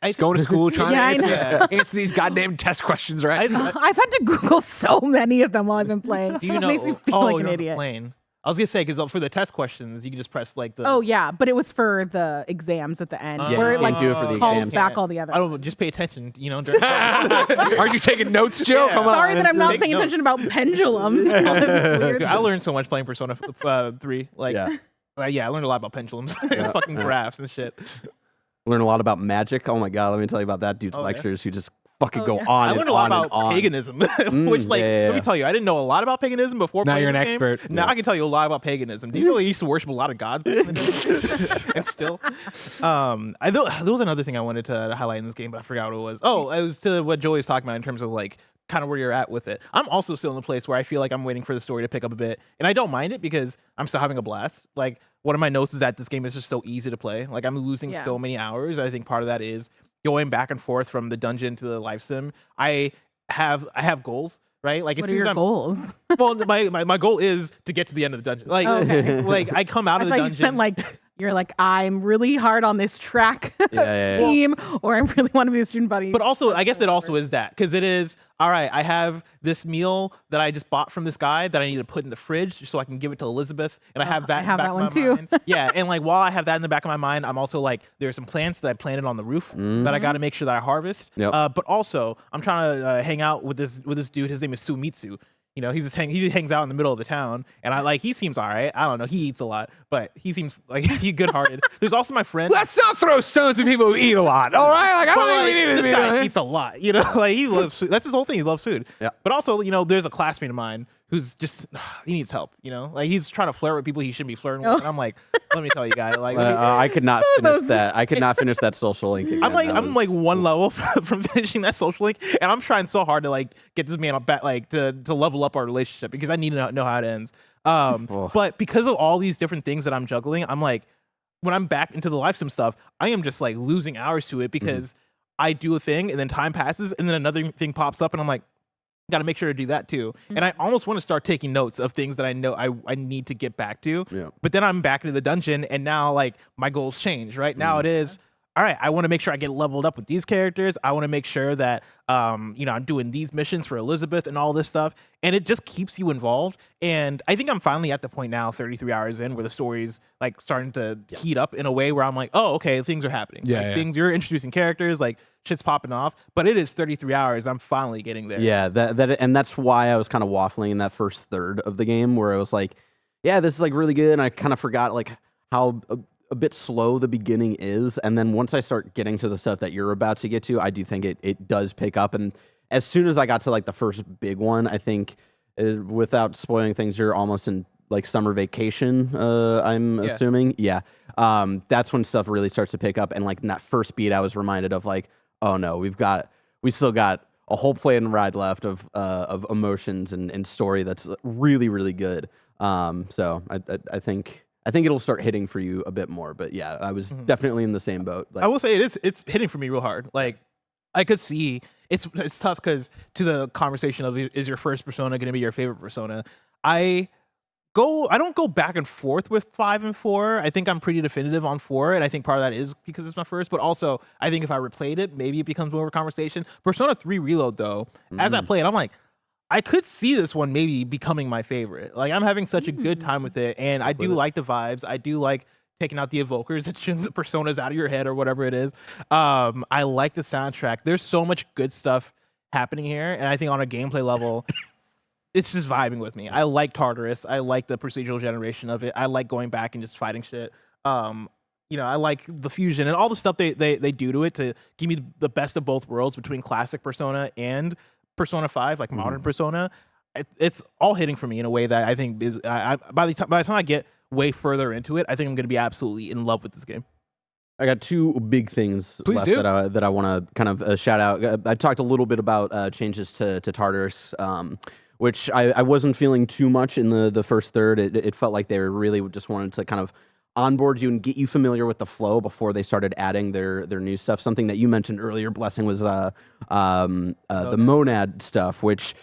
Just going to school trying Yeah, I to know. answer these goddamn test questions, right? I've had to Google so many of them while I've been playing. Do you It know? makes me feel like you're an on the idiot. plane. I was gonna say, because for the test questions, you can just press like the. Oh yeah, but it was for the exams at the end, Yeah, where you it like can do it for the calls exams. back all the other. I don't know, just pay attention, you know. during class. Aren't you taking notes, Joe? Yeah. Come on. Sorry that I'm not Take paying attention notes. about pendulums. and all this weird Dude, I learned so much playing Persona 3. Like, Yeah. yeah, I learned a lot about pendulums, and fucking graphs and shit. Learn a lot about magic. Oh my god, let me tell you about that dude's Oh, yeah. lectures who just fucking Oh, go yeah. on I and learned a lot on and about on. paganism, which, like, yeah, let yeah. me tell you, I didn't know a lot about paganism before. Now playing you're an this game. expert. Now I can tell you a lot about paganism. Do you know they used to worship a lot of gods back in the day? And still, there was another thing I wanted to highlight in this game, but I forgot what it was. Oh, it was to what Joey was talking about in terms of like kind of where you're at with it. I'm also still in the place where I feel like I'm waiting for the story to pick up a bit, and I don't mind it because I'm still having a blast. Like, one of my notes is that this game is just so easy to play. Like, I'm losing Yeah. so many hours. I think part of that is going back and forth from the dungeon to the life sim. I have goals, right? Like, as What are soon as your I'm goals? well, my goal is to get to the end of the dungeon. Like, Oh, okay. like I come out I of the thought you dungeon. meant like you're like, I'm really hard on this track yeah. team, or I really want to be a student buddy. But also, I guess it also is that, because it is, all right, I have this meal that I just bought from this guy that I need to put in the fridge so I can give it to Elizabeth, and I have that I in have the back that of one my too. mind. Yeah, and like while I have that in the back of my mind, I'm also like, there's some plants that I planted on the roof that I got to make sure that I harvest. Yep. But also, I'm trying to hang out with this dude. His name is Sumitsu. You know, he hangs out in the middle of the town, and he seems all right. I don't know, he eats a lot, but he seems like he's good-hearted. There's also my friend. Let's not throw stones at people who eat a lot, all right? Like, I But, don't think like, we need to this be guy doing eats a lot, you know. Like, he loves food. That's his whole thing. He loves food. Yeah. But also, you know, there's a classmate of mine who's just he needs help, you know? Like he's trying to flirt with people he shouldn't be flirting with. And I'm like, let me tell you guys, like I could not finish that. I could not finish that social link. Again. I'm like one level from finishing that social link, and I'm trying so hard to like get this man back, like to level up our relationship because I need to know how it ends. But because of all these different things that I'm juggling, I'm like, when I'm back into the live sim stuff, I am just like losing hours to it because I do a thing and then time passes and then another thing pops up and I'm like, got to make sure to do that too. And I almost want to start taking notes of things that I know I need to get back to. Yeah. But then I'm back into the dungeon and now like my goals change. Right now it is, all right, I want to make sure I get leveled up with these characters. I want to make sure that, I'm doing these missions for Elizabeth and all this stuff. And it just keeps you involved. And I think I'm finally at the point now, 33 hours in, where the story's like starting to heat up in a way where I'm like, oh, okay, things are happening. Things, you're introducing characters, like shit's popping off. But it is 33 hours. I'm finally getting there. Yeah, and that's why I was kind of waffling in that first third of the game where I was like, yeah, this is like really good. And I kind of forgot like how a bit slow the beginning is, and then once I start getting to the stuff that you're about to get to, I do think it does pick up. And as soon as I got to like the first big one, I think without spoiling things, you're almost in like summer vacation. I'm assuming, that's when stuff really starts to pick up. And like in that first beat, I was reminded of like, oh no, we still got a whole play and ride left of emotions and story that's really really good. So I think it'll start hitting for you a bit more, but yeah, I was definitely in the same boat. Like, I will say it's hitting for me real hard. Like I could see it's tough because to the conversation of is your first persona going to be your favorite persona? I don't go back and forth with 5 and 4. I think I'm pretty definitive on 4, and I think part of that is because it's my first, but also I think if I replayed it, maybe it becomes more of a conversation. Persona 3 Reload though, as I play it, I'm like, I could see this one maybe becoming my favorite. Like I'm having such a good time with it, and I do like the vibes. I do like taking out the evokers that shoot the personas out of your head or whatever it is. I like the soundtrack. There's so much good stuff happening here, and I think on a gameplay level, it's just vibing with me. I like Tartarus. I like the procedural generation of it. I like going back and just fighting shit. I like the fusion and all the stuff they do to it to give me the best of both worlds between classic Persona and Persona 5, like modern Persona. It's all hitting for me in a way that I think is by the time I get way further into it, I think I'm going to be absolutely in love with this game. I got two big things left that I want to kind of shout out. I talked a little bit about changes to Tartarus, which I wasn't feeling too much in the first third. It felt like they really just wanted to kind of onboard you and get you familiar with the flow before they started adding their new stuff. Something that you mentioned earlier, Blessing, was the Monad stuff, which,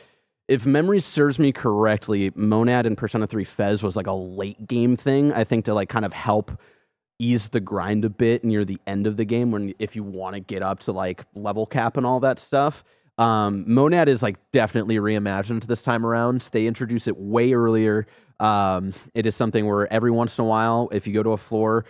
if memory serves me correctly, Monad in Persona 3 Fez was like a late game thing, I think, to like kind of help ease the grind a bit near the end of the game if you want to get up to like level cap and all that stuff. Monad is like definitely reimagined this time around. They introduce it way earlier. It is something where every once in a while, if you go to a floor,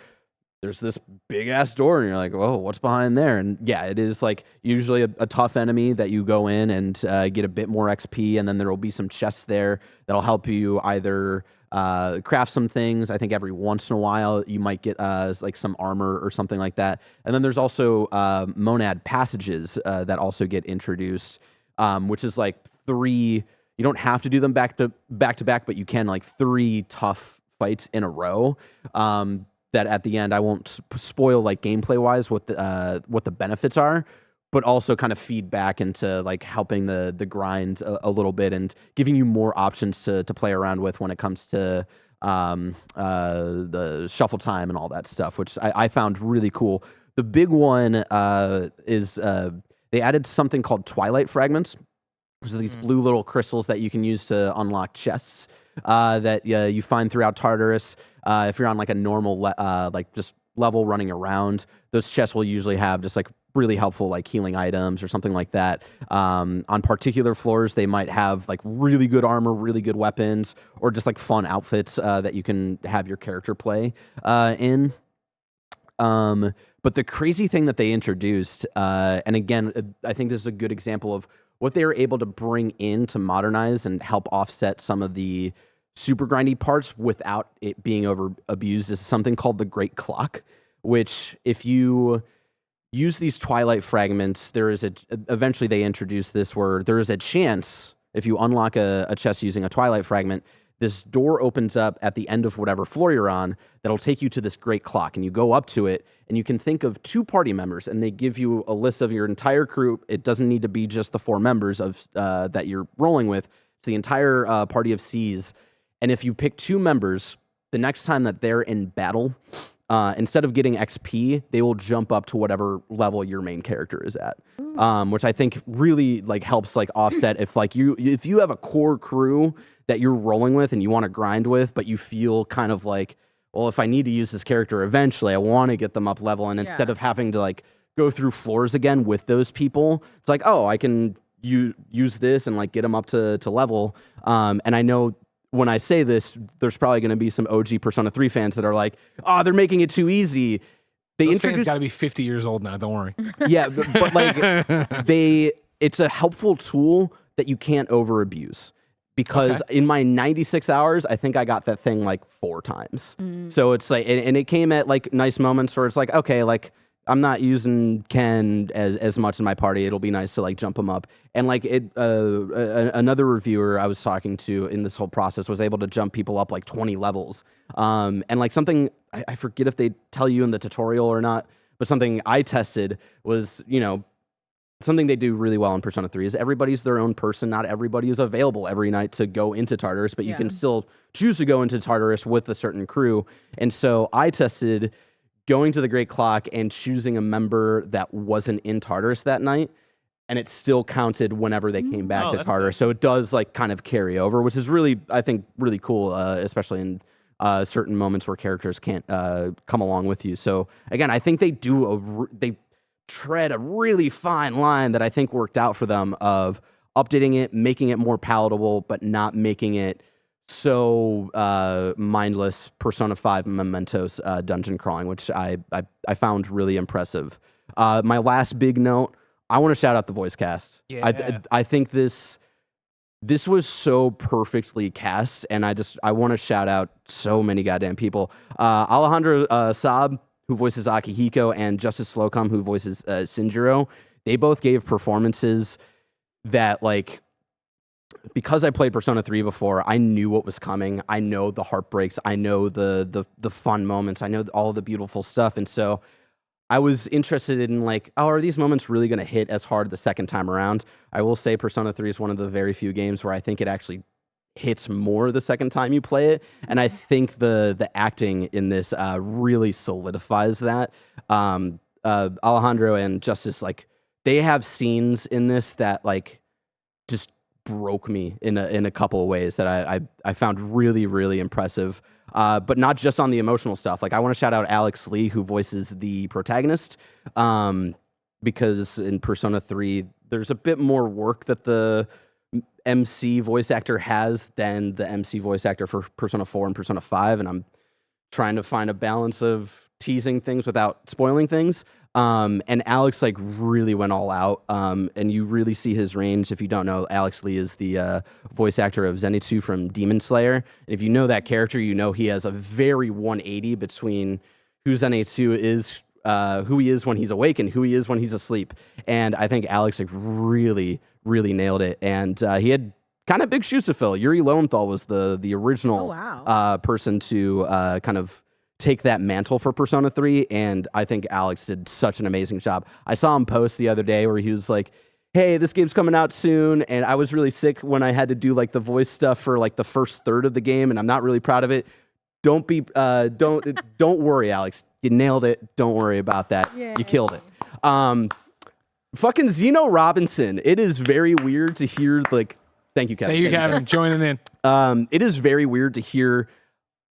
there's this big ass door and you're like, whoa, what's behind there? And yeah, it is like usually a tough enemy that you go in and get a bit more XP, and then there will be some chests there that'll help you either craft some things. I think every once in a while you might get like some armor or something like that. And then there's also Monad passages that also get introduced, which is like 3. You don't have to do them back to back, but you can, like 3 tough fights in a row. That at the end, I won't spoil like gameplay wise what the benefits are, but also kind of feed back into like helping the grind a little bit and giving you more options to play around with when it comes to the shuffle time and all that stuff, which I found really cool. The big one is they added something called Twilight Fragments. So these blue little crystals that you can use to unlock chests that you find throughout Tartarus. If you're on like a normal like just level running around, those chests will usually have just like really helpful like healing items or something like that. On particular floors, they might have like really good armor, really good weapons, or just like fun outfits that you can have your character play in. But the crazy thing that they introduced, and again, I think this is a good example of what they were able to bring in to modernize and help offset some of the super grindy parts without it being over abused, is something called the Great Clock, which if you use these Twilight Fragments, there is eventually they introduce this where there is a chance, if you unlock a chest using a Twilight fragment, this door opens up at the end of whatever floor you're on that'll take you to this great clock, and you go up to it, and you can think of 2 party members, and they give you a list of your entire crew. It doesn't need to be just the 4 members of that you're rolling with. It's the entire party of C's, and if you pick 2 members, the next time that they're in battle, instead of getting XP, they will jump up to whatever level your main character is at, which I think really like helps like offset if you have a core crew that you're rolling with and you want to grind with, but you feel kind of like, well, if I need to use this character eventually, I want to get them up level, and instead of having to like go through floors again with those people, it's like, oh, I can use this and like get them up to level. And I know when I say this, there's probably going to be some OG Persona 3 fans that are like, oh, they're making it too easy. Those fans got to be 50 years old now. Don't worry. Yeah, but like it's a helpful tool that you can't over abuse. Because in my 96 hours, I think I got that thing like 4 times. So it's like, and it came at like nice moments where it's like, okay, like I'm not using Ken as much in my party. It'll be nice to like jump him up. And like another reviewer I was talking to in this whole process was able to jump people up like 20 levels. And like something, I forget if they tell you in the tutorial or not, but something I tested was, something they do really well in Persona 3 is everybody's their own person. Not everybody is available every night to go into Tartarus, but you can still choose to go into Tartarus with a certain crew. And so I tested going to the Great Clock and choosing a member that wasn't in Tartarus that night, and it still counted whenever they came back to Tartarus. So it does like kind of carry over, which is really, I think, really cool, especially in certain moments where characters can't come along with you. So again, I think they tread a really fine line that I think worked out for them of updating it, making it more palatable, but not making it so mindless Persona 5 Mementos dungeon crawling, which I found really impressive. My last big note, I want to shout out the voice cast. Yeah. I think this was so perfectly cast, and I want to shout out so many goddamn people. Alejandro Saab, who voices Akihiko, and Justice Slocum, who voices Shinjiro, they both gave performances that, like, because I played Persona 3 before, I knew what was coming. I know the heartbreaks. I know the fun moments. I know all the beautiful stuff. And so I was interested in, like, oh, are these moments really going to hit as hard the second time around? I will say Persona 3 is one of the very few games where I think it actually hits more the second time you play it, and I think the acting in this really solidifies that. Alejandro and Justice, like, they have scenes in this that like just broke me in a couple of ways that I found really, really impressive. But not just on the emotional stuff. Like, I want to shout out Alex Lee, who voices the protagonist, because in Persona 3 there's a bit more work that the MC voice actor has than the MC voice actor for Persona 4 and Persona 5, and I'm trying to find a balance of teasing things without spoiling things. And Alex like really went all out, and you really see his range. If you don't know, Alex Lee is the voice actor of Zenitsu from Demon Slayer. And if you know that character, you know he has a very 180 between who Zenitsu is, who he is when he's awake, and who he is when he's asleep. And I think Alex like really nailed it. And he had kind of big shoes to fill. Yuri Lowenthal was the original person to kind of take that mantle for Persona 3, and I think Alex did such an amazing job. I saw him post the other day where he was like, hey, this game's coming out soon, and I was really sick when I had to do like the voice stuff for like the first third of the game, and I'm not really proud of it. Don't worry, Alex. You nailed it. Don't worry about that. Yay. You killed it. Fucking Zeno Robinson. It is very weird to hear, like, thank you, Kevin. Thank you, Kevin, joining in. It is very weird to hear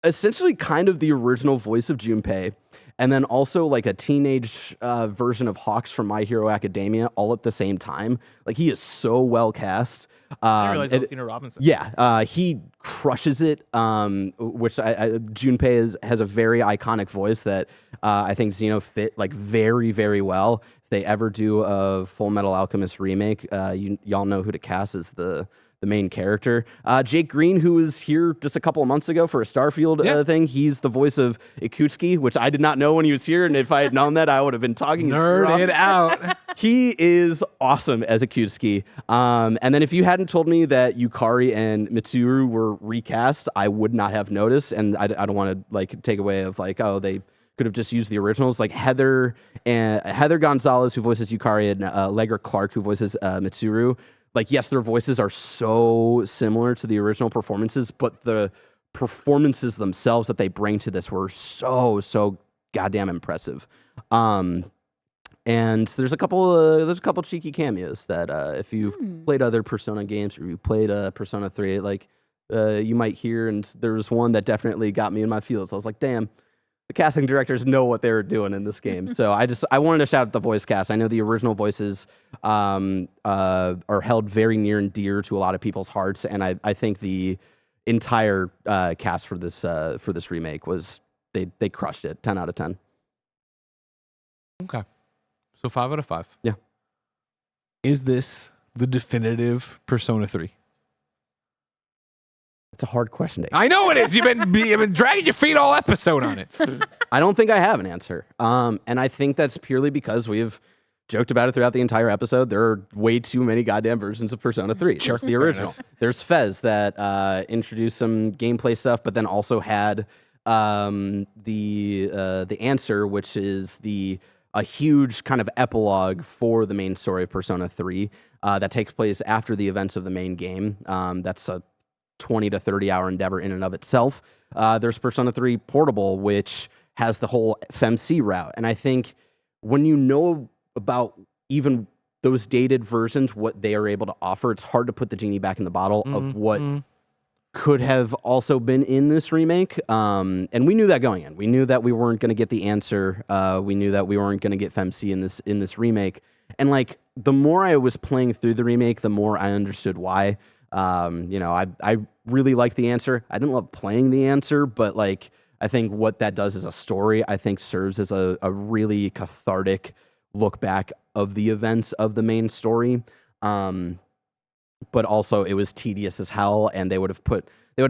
essentially kind of the original voice of Junpei, and then also like a teenage version of Hawks from My Hero Academia all at the same time. Like, he is so well cast. I didn't realize that was Zeno Robinson. Yeah, he crushes it, which Junpei has a very iconic voice that I think Zeno fit like very, very well. If they ever do a Full Metal Alchemist remake, y'all know who to cast as the main character. Jake Green, who was here just a couple of months ago for a Starfield thing, he's the voice of Ikutsuki, which I did not know when he was here, and if I had known that, I would have been talking. Nerd it out. He is awesome as a Kutsuki. And then if you hadn't told me that Yukari and Mitsuru were recast, I would not have noticed. And I don't want to like take away of like, oh, they could have just used the originals. Like Heather Gonzalez, who voices Yukari, and Allegra Clark, who voices Mitsuru. Like, yes, their voices are so similar to the original performances, but the performances themselves that they bring to this were so goddamn impressive. And there's a couple cheeky cameos that if you've played other Persona games or you played Persona 3, like you might hear. And there was one that definitely got me in my feels. I was like, damn, the casting directors know what they were doing in this game. So I wanted to shout out the voice cast. I know the original voices are held very near and dear to a lot of people's hearts, and I think the entire cast for this remake was they crushed it. 10 out of 10. Okay. So 5 out of 5. Yeah. Is this the definitive Persona 3? It's a hard question to answer. I know it is. You've been dragging your feet all episode on it. I don't think I have an answer. And I think that's purely because we've joked about it throughout the entire episode. There are way too many goddamn versions of Persona 3. Sure, There's the original. There's Fez that introduced some gameplay stuff, but then also had the answer, which is a huge kind of epilogue for the main story of Persona 3 that takes place after the events of the main game. That's a 20 to 30 hour endeavor in and of itself. There's Persona 3 Portable, which has the whole FemC route. And I think when you know about even those dated versions, what they are able to offer, it's hard to put the genie back in the bottle of what could have also been in this remake. And we knew that going in. We knew that we weren't going to get the answer. We knew that we weren't going to get FemC in this remake. And like the more I was playing through the remake, the more I understood why. I really like the answer. I didn't love playing the answer, but like I think what that does as a story, I think serves as a really cathartic look back of the events of the main story. But also it was tedious as hell, and they would have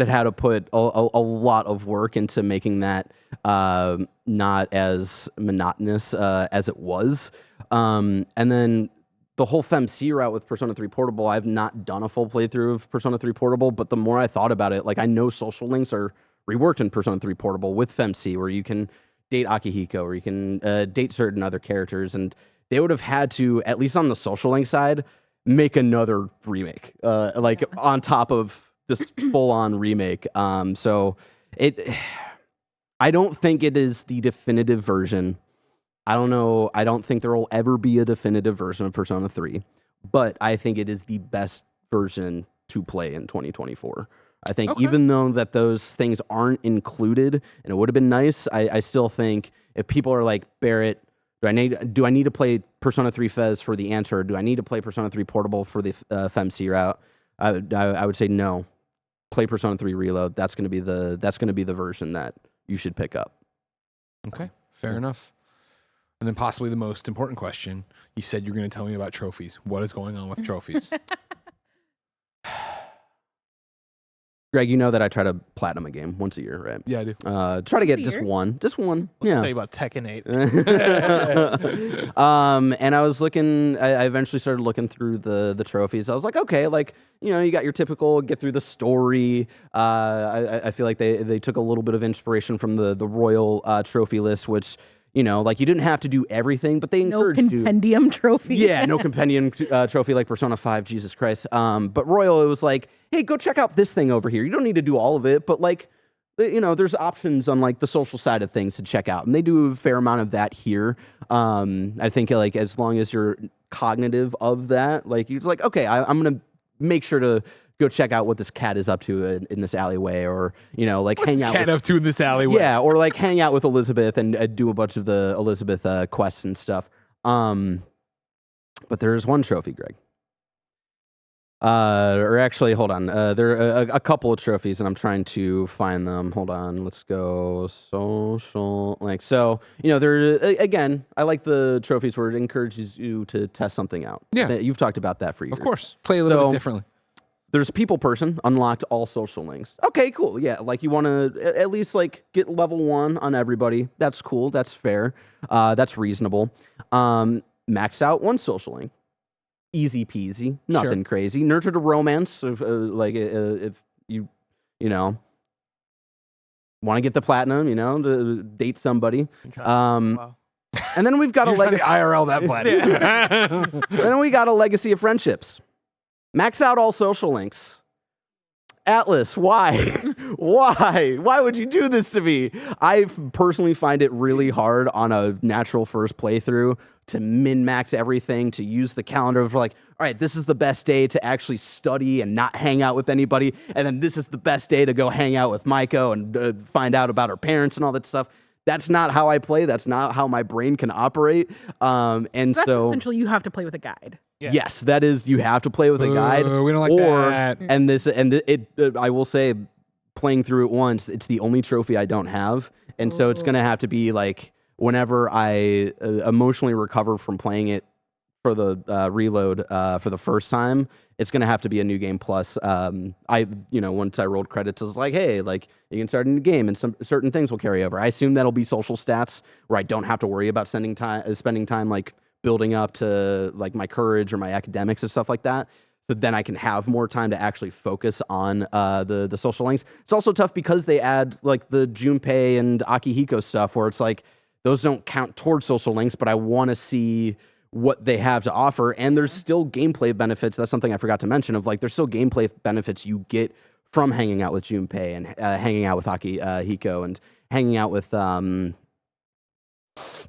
had to put a lot of work into making that not as monotonous as it was. And then the whole FemC route with Persona 3 Portable, I've not done a full playthrough of Persona 3 Portable, but the more I thought about it, like I know social links are reworked in Persona 3 Portable with FemC, where you can date Akihiko, or you can date certain other characters, and they would have had to, at least on the social link side, make another remake, like on top of this full-on remake. So I don't think it is the definitive version. I don't know. I don't think there will ever be a definitive version of Persona 3, but I think it is the best version to play in 2024. I think even though that those things aren't included, and it would have been nice, I still think if people are like, Barrett, do I need to play Persona 3 Fez for the answer? Or do I need to play Persona 3 Portable for the FemC route? I would say no. Play Persona 3 Reload. That's going to be the version that you should pick up. Okay, fair enough. And then possibly the most important question. You said you're going to tell me about trophies. What is going on with trophies? Greg, you know that I try to platinum a game once a year, right? Yeah, I do. Try to get just one. I'll Yeah. tell you about Tekken 8. And I was looking. I eventually started looking through the trophies. I was like, okay, like you got your typical get through the story. I feel like they took a little bit of inspiration from the royal trophy list, which like you didn't have to do everything, but they encouraged you. No compendium trophy. Yeah, no compendium trophy like Persona 5, Jesus Christ. But Royal, it was like, hey, go check out this thing over here. You don't need to do all of it, but like, there's options on like the social side of things to check out. And they do a fair amount of that here. I think like as long as you're cognitive of that, like you're like, okay, I'm going to make sure to go check out what this cat is up to in this alleyway, or like What's hang this out. cat up to in this alleyway? Yeah, or like hang out with Elizabeth and do a bunch of the Elizabeth quests and stuff. But there is one trophy, Greg. Or actually, hold on. There are a couple of trophies, and I'm trying to find them. Hold on. Let's go social. There again. I like the trophies where it encourages you to test something out. Yeah. You've talked about that for years. Of course. Play a little bit differently. There's people person, unlocked all social links. Okay, cool. Yeah, like you want to at least like get level 1 on everybody. That's cool. That's fair. That's reasonable. maxed out one social link. Easy peasy, nothing crazy. Nurtured a romance of if you know want to get the platinum, to date somebody. Wow. And then we've got a legacy. IRL that platinum. And then we got a legacy of friendships. Max out all social links. Atlus, why? Why would you do this to me? I personally find it really hard on a natural first playthrough to min-max everything, to use the calendar of like, all right, this is the best day to actually study and not hang out with anybody, and then this is the best day to go hang out with Maiko and find out about her parents and all that stuff. That's not how I play. That's not how my brain can operate. And That's so essentially you have to play with a guide. Yeah. yes, that is, you have to play with a guide. We don't like that. I will say, playing through it once, it's the only trophy I don't have, and so it's gonna have to be like whenever I emotionally recover from playing it for the reload for the first time, it's gonna have to be a new game plus. Once I rolled credits, I was like, hey, like you can start a new game, and some certain things will carry over. I assume that'll be social stats where I don't have to worry about spending time like building up to like my courage or my academics and stuff like that. So then I can have more time to actually focus on the social links. It's also tough because they add like the Junpei and Akihiko stuff where it's like those don't count towards social links, but I want to see what they have to offer. And there's still gameplay benefits. That's something I forgot to mention of like there's still gameplay benefits you get from hanging out with Junpei and hanging out with Akihiko and hanging out with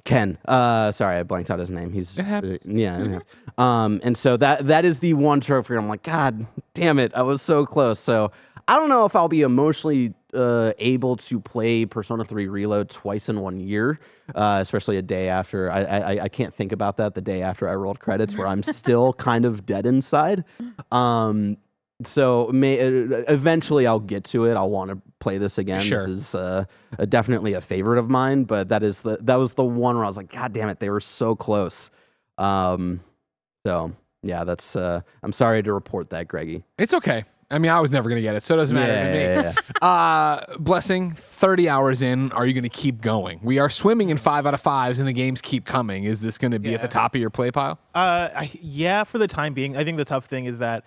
Ken. Sorry, I blanked out his name. He's yeah. And so that is the one trophy where I'm like, God damn it, I was so close. So I don't know if I'll be emotionally able to play Persona 3 Reload twice in 1 year, especially a day after. I can't think about that the day after I rolled credits, where I'm still kind of dead inside. So eventually I'll get to it. I'll want to play this again. Sure. This is definitely a favorite of mine, but that was the one where I was like, God damn it, they were so close. So yeah, that's I'm sorry to report that, Greggy. It's okay. I mean, I was never going to get it, so it doesn't matter to me. Blessing, 30 hours in, are you going to keep going? We are swimming in 5 out of 5s, and the games keep coming. Is this going to be at the top of your play pile? Yeah, for the time being. I think the tough thing is that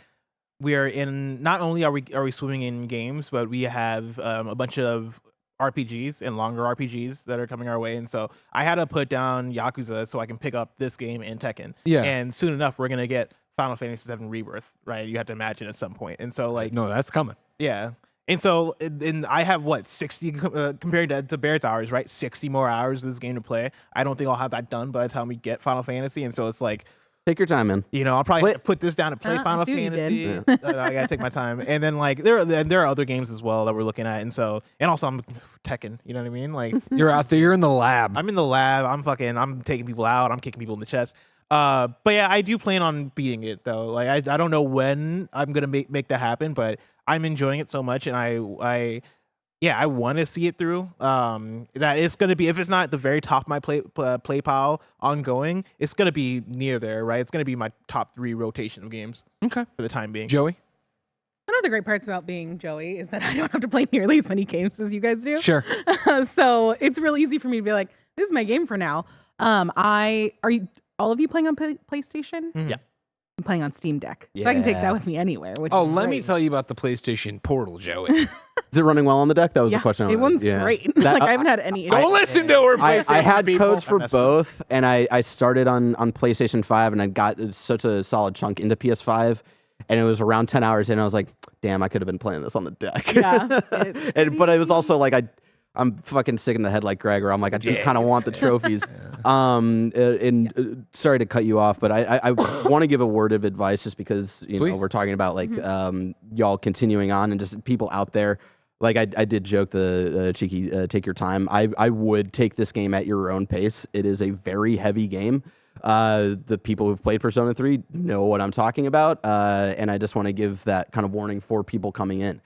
we are in. Not only are we swimming in games, but we have a bunch of RPGs and longer RPGs that are coming our way, and so I had to put down Yakuza so I can pick up this game and Tekken. Yeah. And soon enough, we're gonna get Final Fantasy VII Rebirth, right? You have to imagine at some point, and so like No, that's coming. yeah. And so, and I have what 60 compared to Barrett's hours, right? 60 more hours of this game to play. I don't think I'll have that done by the time we get Final Fantasy, and so it's like, Take your time, man. I'll probably have to put this down to play Final dude, you Fantasy. did. I gotta take my time, and then like there are other games as well that we're looking at, and also I'm Tekken. You know what I mean? Like You're out there. You're in the lab. I'm in the lab. I'm taking people out. I'm kicking people in the chest. But yeah, I do plan on beating it though. Like I don't know when I'm gonna make that happen, but I'm enjoying it so much, and I want to see it through. That it's gonna be, if it's not at the very top of my play pile ongoing, it's gonna be near there, right? It's gonna be my top 3 rotation of games Okay. for the time being. Joey? One of the great parts about being Joey is that I don't have to play nearly as many games as you guys do. Sure. So it's real easy for me to be like, this is my game for now. All of you playing on PlayStation? Mhm. Yeah. I'm playing on Steam Deck. So I can take Yeah. that with me anywhere. Which Oh, is let me great. tell you about the PlayStation Portal, Joey. Is it running well on the deck? That was the question. It one's great. Like I haven't had any issues. Don't listen to her, I PlayStation had people. codes for messed up. both, and I started on PlayStation 5, and I got such a solid chunk into PS5, and it was around 10 hours in. I was like, damn, I could have been playing this on the deck. Yeah. But it was also like I'm fucking sick in the head like Greg, or I'm like, I do kind of want the trophies. Sorry to cut you off, but I want to give a word of advice just because Please. we're talking about like y'all continuing on and just people out there. Like I did joke the cheeky take your time. I would take this game at your own pace. It is a very heavy game. The people who've played Persona 3 know what I'm talking about, and I just want to give that kind of warning for people coming in.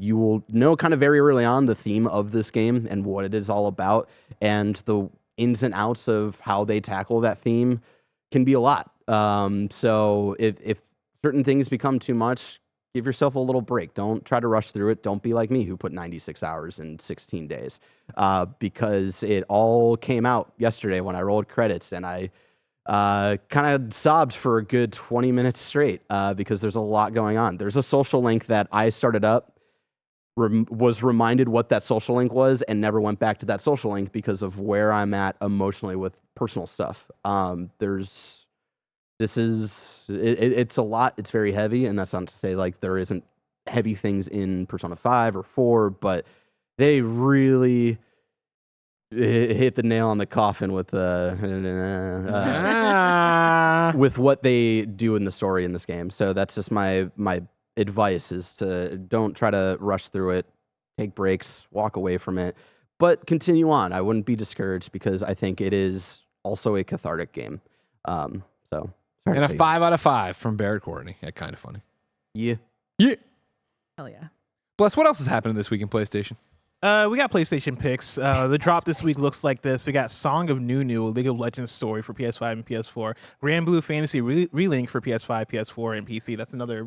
You will know kind of very early on the theme of this game and what it is all about, and the ins and outs of how they tackle that theme can be a lot. So if certain things become too much, give yourself a little break. Don't try to rush through it. Don't be like me who put 96 hours in 16 days, because it all came out yesterday when I rolled credits, and I kind of sobbed for a good 20 minutes straight because there's a lot going on. There's a social link that I started up, was reminded what that social link was, and never went back to that social link because of where I'm at emotionally with personal stuff. It's a lot. It's very heavy, and that's not to say like there isn't heavy things in Persona 5 or 4, but they really hit the nail on the coffin with with what they do in the story in this game. So that's just my advice, is to don't try to rush through it, take breaks, walk away from it, but continue on. I wouldn't be discouraged because I think it is also a cathartic game. So sorry And a to 5 out of 5 from Barrett Courtney at KindaFunny. yeah. Hell yeah. Bless, what else is happening this week in PlayStation? We got PlayStation picks. The drop this week looks like this. We got Song of Nunu, a League of Legends story for PS5 and PS4. Grand Blue Fantasy Relink for PS5, PS4, and PC. That's another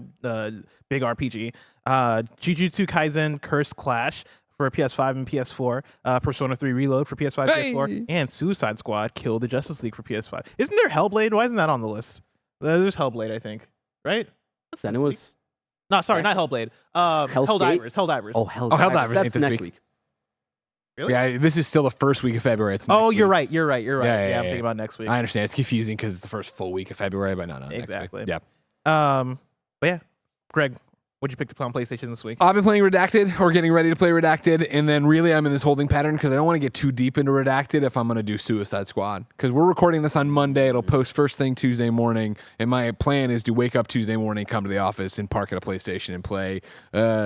big RPG. Jujutsu Kaisen Cursed Clash for PS5 and PS4. Persona 3 Reload for PS5, PS4. And Suicide Squad Kill the Justice League for PS5. Isn't there Hellblade? Why isn't that on the list? There's Hellblade, I think. Right? Then it was No, sorry, not Hellblade. Helldivers. Helldivers. Helldivers ain't That's this next week. week. Really? Yeah, this is still the first week of February. It's next You're week. right. You're right. You're right. Yeah, Yeah, I'm yeah. thinking about next week. I understand. It's confusing because it's the first full week of February, but no, Exactly. Next week. Yeah. But yeah, Greg, what'd you pick to play on PlayStation this week? I've been playing Redacted, or getting ready to play Redacted, and then really I'm in this holding pattern because I don't want to get too deep into Redacted if I'm going to do Suicide Squad. Because we're recording this on Monday. It'll post first thing Tuesday morning, and my plan is to wake up Tuesday morning, come to the office, and park at a PlayStation and play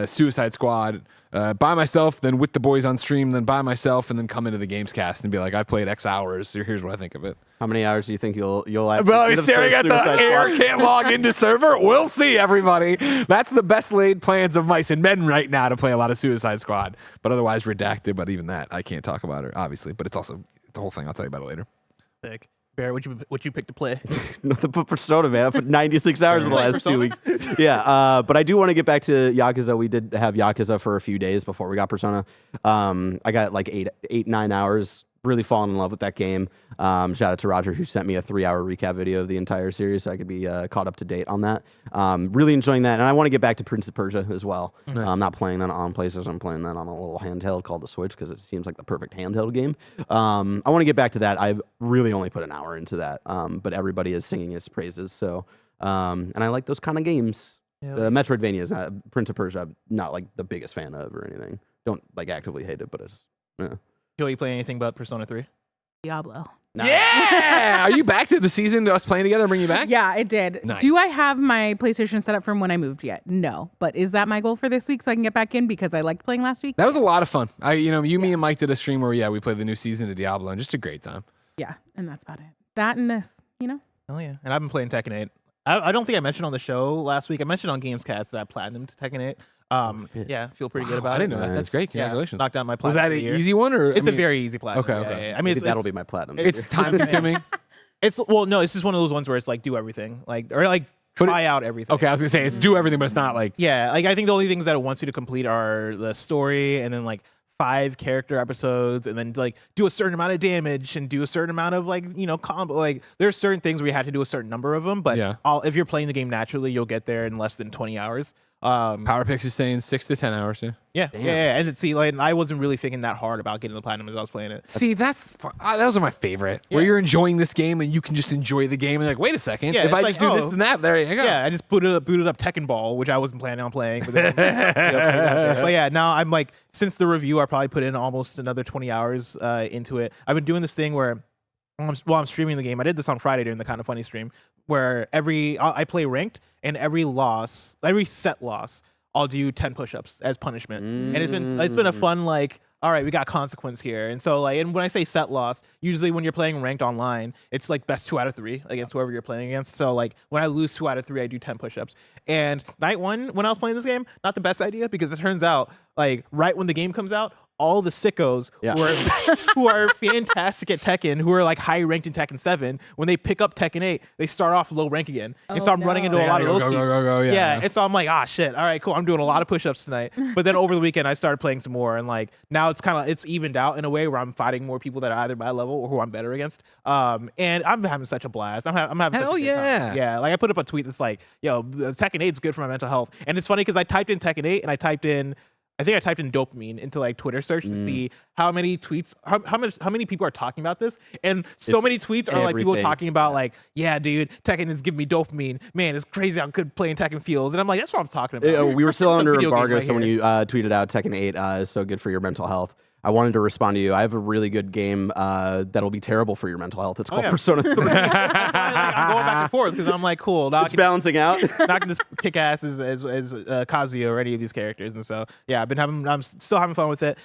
Suicide Squad by myself, then with the boys on stream, then by myself, and then come into the Gamescast and be like, I've played X hours, so here's what I think of it. How many hours do you think you'll have? Well, to he's staring at the Suicide air, Squad? can't log into server. We'll see, everybody. That's the best laid plans of mice and men right now to play a lot of Suicide Squad. But otherwise Redacted, but even that, I can't talk about it, obviously. But it's a whole thing. I'll tell you about it later. Sick. Barrett, what you pick to play? Nothing but Persona, man. I put 96 hours in the last 2 weeks. Yeah, but I do want to get back to Yakuza. We did have Yakuza for a few days before we got Persona. I got like 9 hours. Really fallen in love with that game. Shout out to Roger, who sent me a 3-hour recap video of the entire series so I could be caught up to date on that. Really enjoying that. And I want to get back to Prince of Persia as well. I'm not playing that on PlayStation. I'm playing that on a little handheld called the Switch because it seems like the perfect handheld game. I want to get back to that. I've really only put an hour into that, but everybody is singing its praises. So, and I like those kind of games. Yeah. Metroidvania, Prince of Persia, I'm not like the biggest fan of or anything. Don't like actively hate it, but it's... Joey, play anything but Persona 3? Diablo. Yeah! Are you back to the season to us playing together and bring you back? Yeah, it did. Nice. Do I have my PlayStation set up from when I moved yet? No. But is that my goal for this week so I can get back in because I liked playing last week? That was a lot of fun. Me and Mike did a stream where, we played the new season of Diablo, and just a great time. Yeah, and that's about it. That and this, Oh yeah, and I've been playing Tekken 8. I don't think I mentioned on the show last week. I mentioned on Gamescast that I platinumed Tekken 8. Shit. Feel pretty good about I it. didn't know that. That's great. Yeah, Congratulations. knocked out my Was platinum. that of an the year. easy one? Or It's a very easy platinum. Okay, Yeah, okay. yeah. I mean, Maybe it's that'll be my platinum. It's time consuming. it's just one of those ones where it's like do everything, But try out everything. Okay, I was going to say, it's do everything, but it's not like... Yeah, like I think the only things that it wants you to complete are the story and then like 5 character episodes and then like do a certain amount of damage and do a certain amount of combo. Like there's certain things where you have to do a certain number of them, but Yeah. if you're playing the game naturally, you'll get there in less than 20 hours. PowerPix is saying 6 to 10 hours. Yeah. Yeah. And I wasn't really thinking that hard about getting the platinum as I was playing it. See, those are my favorite. Where Yeah. you're enjoying this game and you can just enjoy the game. And like, wait a second. Yeah, if it's I like, just do this and that, there you go. Yeah, I just booted up Tekken Ball, which I wasn't planning on playing. But, then, but yeah, now I'm like, since the review, I probably put in almost another 20 hours into it. I've been doing this thing where while I'm streaming the game, I did this on Friday during the KindaFunny stream, where I play ranked, and every set loss, I'll do 10 push-ups as punishment. And it's been a fun all right, we got consequence here. And so and when I say set loss, usually when you're playing ranked online, it's like best 2 out of 3 against whoever you're playing against. So when I lose 2 out of 3, I do 10 push-ups. And night 1, when I was playing this game, not the best idea because it turns out right when the game comes out, all the sickos Yeah. who are fantastic at Tekken, who are like high ranked in Tekken 7, when they pick up Tekken 8, they start off low rank again. And so I'm running into a lot of those people. Yeah. And so I'm like, shit. All right, cool. I'm doing a lot of push-ups tonight. But then over the weekend, I started playing some more, and like now it's evened out in a way where I'm fighting more people that are either my level or who I'm better against. And I'm having such a blast. I'm having Hell such a good time. Yeah. Like I put up a tweet that's like, yo, Tekken 8 is good for my mental health. And it's funny because I typed in Tekken 8 and I typed in dopamine into like Twitter search to see how many tweets, how many people are talking about this, and so many tweets are like people talking about like, yeah, dude, Tekken is giving me dopamine. Man, it's crazy how good playing Tekken feels, and I'm like, that's what I'm talking about. We were still under video game embargo, right so when here. you tweeted out Tekken 8 is so good for your mental health, I wanted to respond to you. I have a really good game that'll be terrible for your mental health. It's called Persona 3. I'm going back and forth because I'm like, cool. Now It's balancing out. Now I can just kick ass as Kazuya or any of these characters, and so yeah, I'm still having fun with it.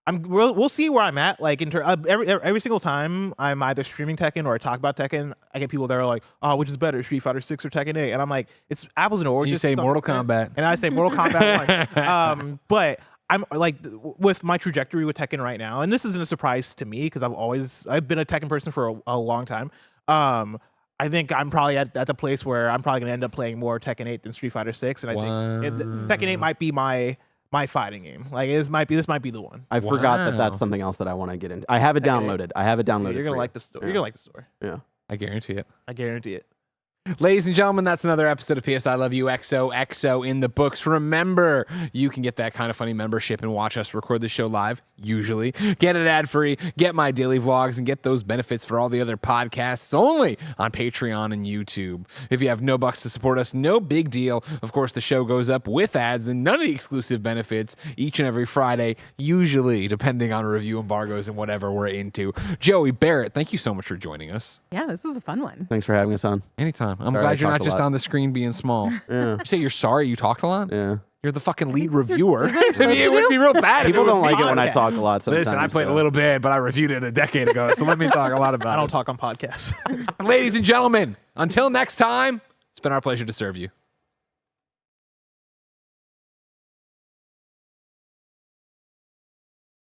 We'll see where I'm at. Like every single time I'm either streaming Tekken or I talk about Tekken, I get people that are like, "Oh, which is better, Street Fighter 6 or Tekken 8?" And I'm like, "It's apples and oranges." You say Mortal Kombat, and I say Mortal Kombat 1. But I'm like, with my trajectory with Tekken right now, and this isn't a surprise to me because I've been a Tekken person for a long time. I think I'm probably at the place where I'm probably gonna end up playing more Tekken 8 than Street Fighter 6, and I think Tekken 8 might be my fighting game. Like this might be the one. I forgot that that's something else that I want to get into. I have it downloaded. You're gonna like the story. You're gonna like the story. Yeah, I guarantee it. I guarantee it. Ladies and gentlemen, that's another episode of PS I Love You XOXO in the books. Remember, you can get that Kind of Funny membership and watch us record the show live, usually. Get it ad-free, get my daily vlogs, and get those benefits for all the other podcasts only on Patreon and YouTube. If you have no bucks to support us, no big deal. Of course, the show goes up with ads and none of the exclusive benefits each and every Friday, usually, depending on review embargoes and whatever we're into. Joey, Barrett, thank you so much for joining us. Yeah, this was a fun one. thanks for having us on. Anytime. I'm Sorry, glad I you're not talked a just lot. on the screen being small. Yeah. You say you're sorry you talked a lot? Yeah. You're the fucking lead reviewer. I mean, it would be real bad. if People was don't like me. it when I talk a lot sometimes. Listen, I played a so. little bit, but I reviewed it a decade ago, so let me talk a lot about I it. don't talk on podcasts. Ladies and gentlemen, until next time, it's been our pleasure to serve you.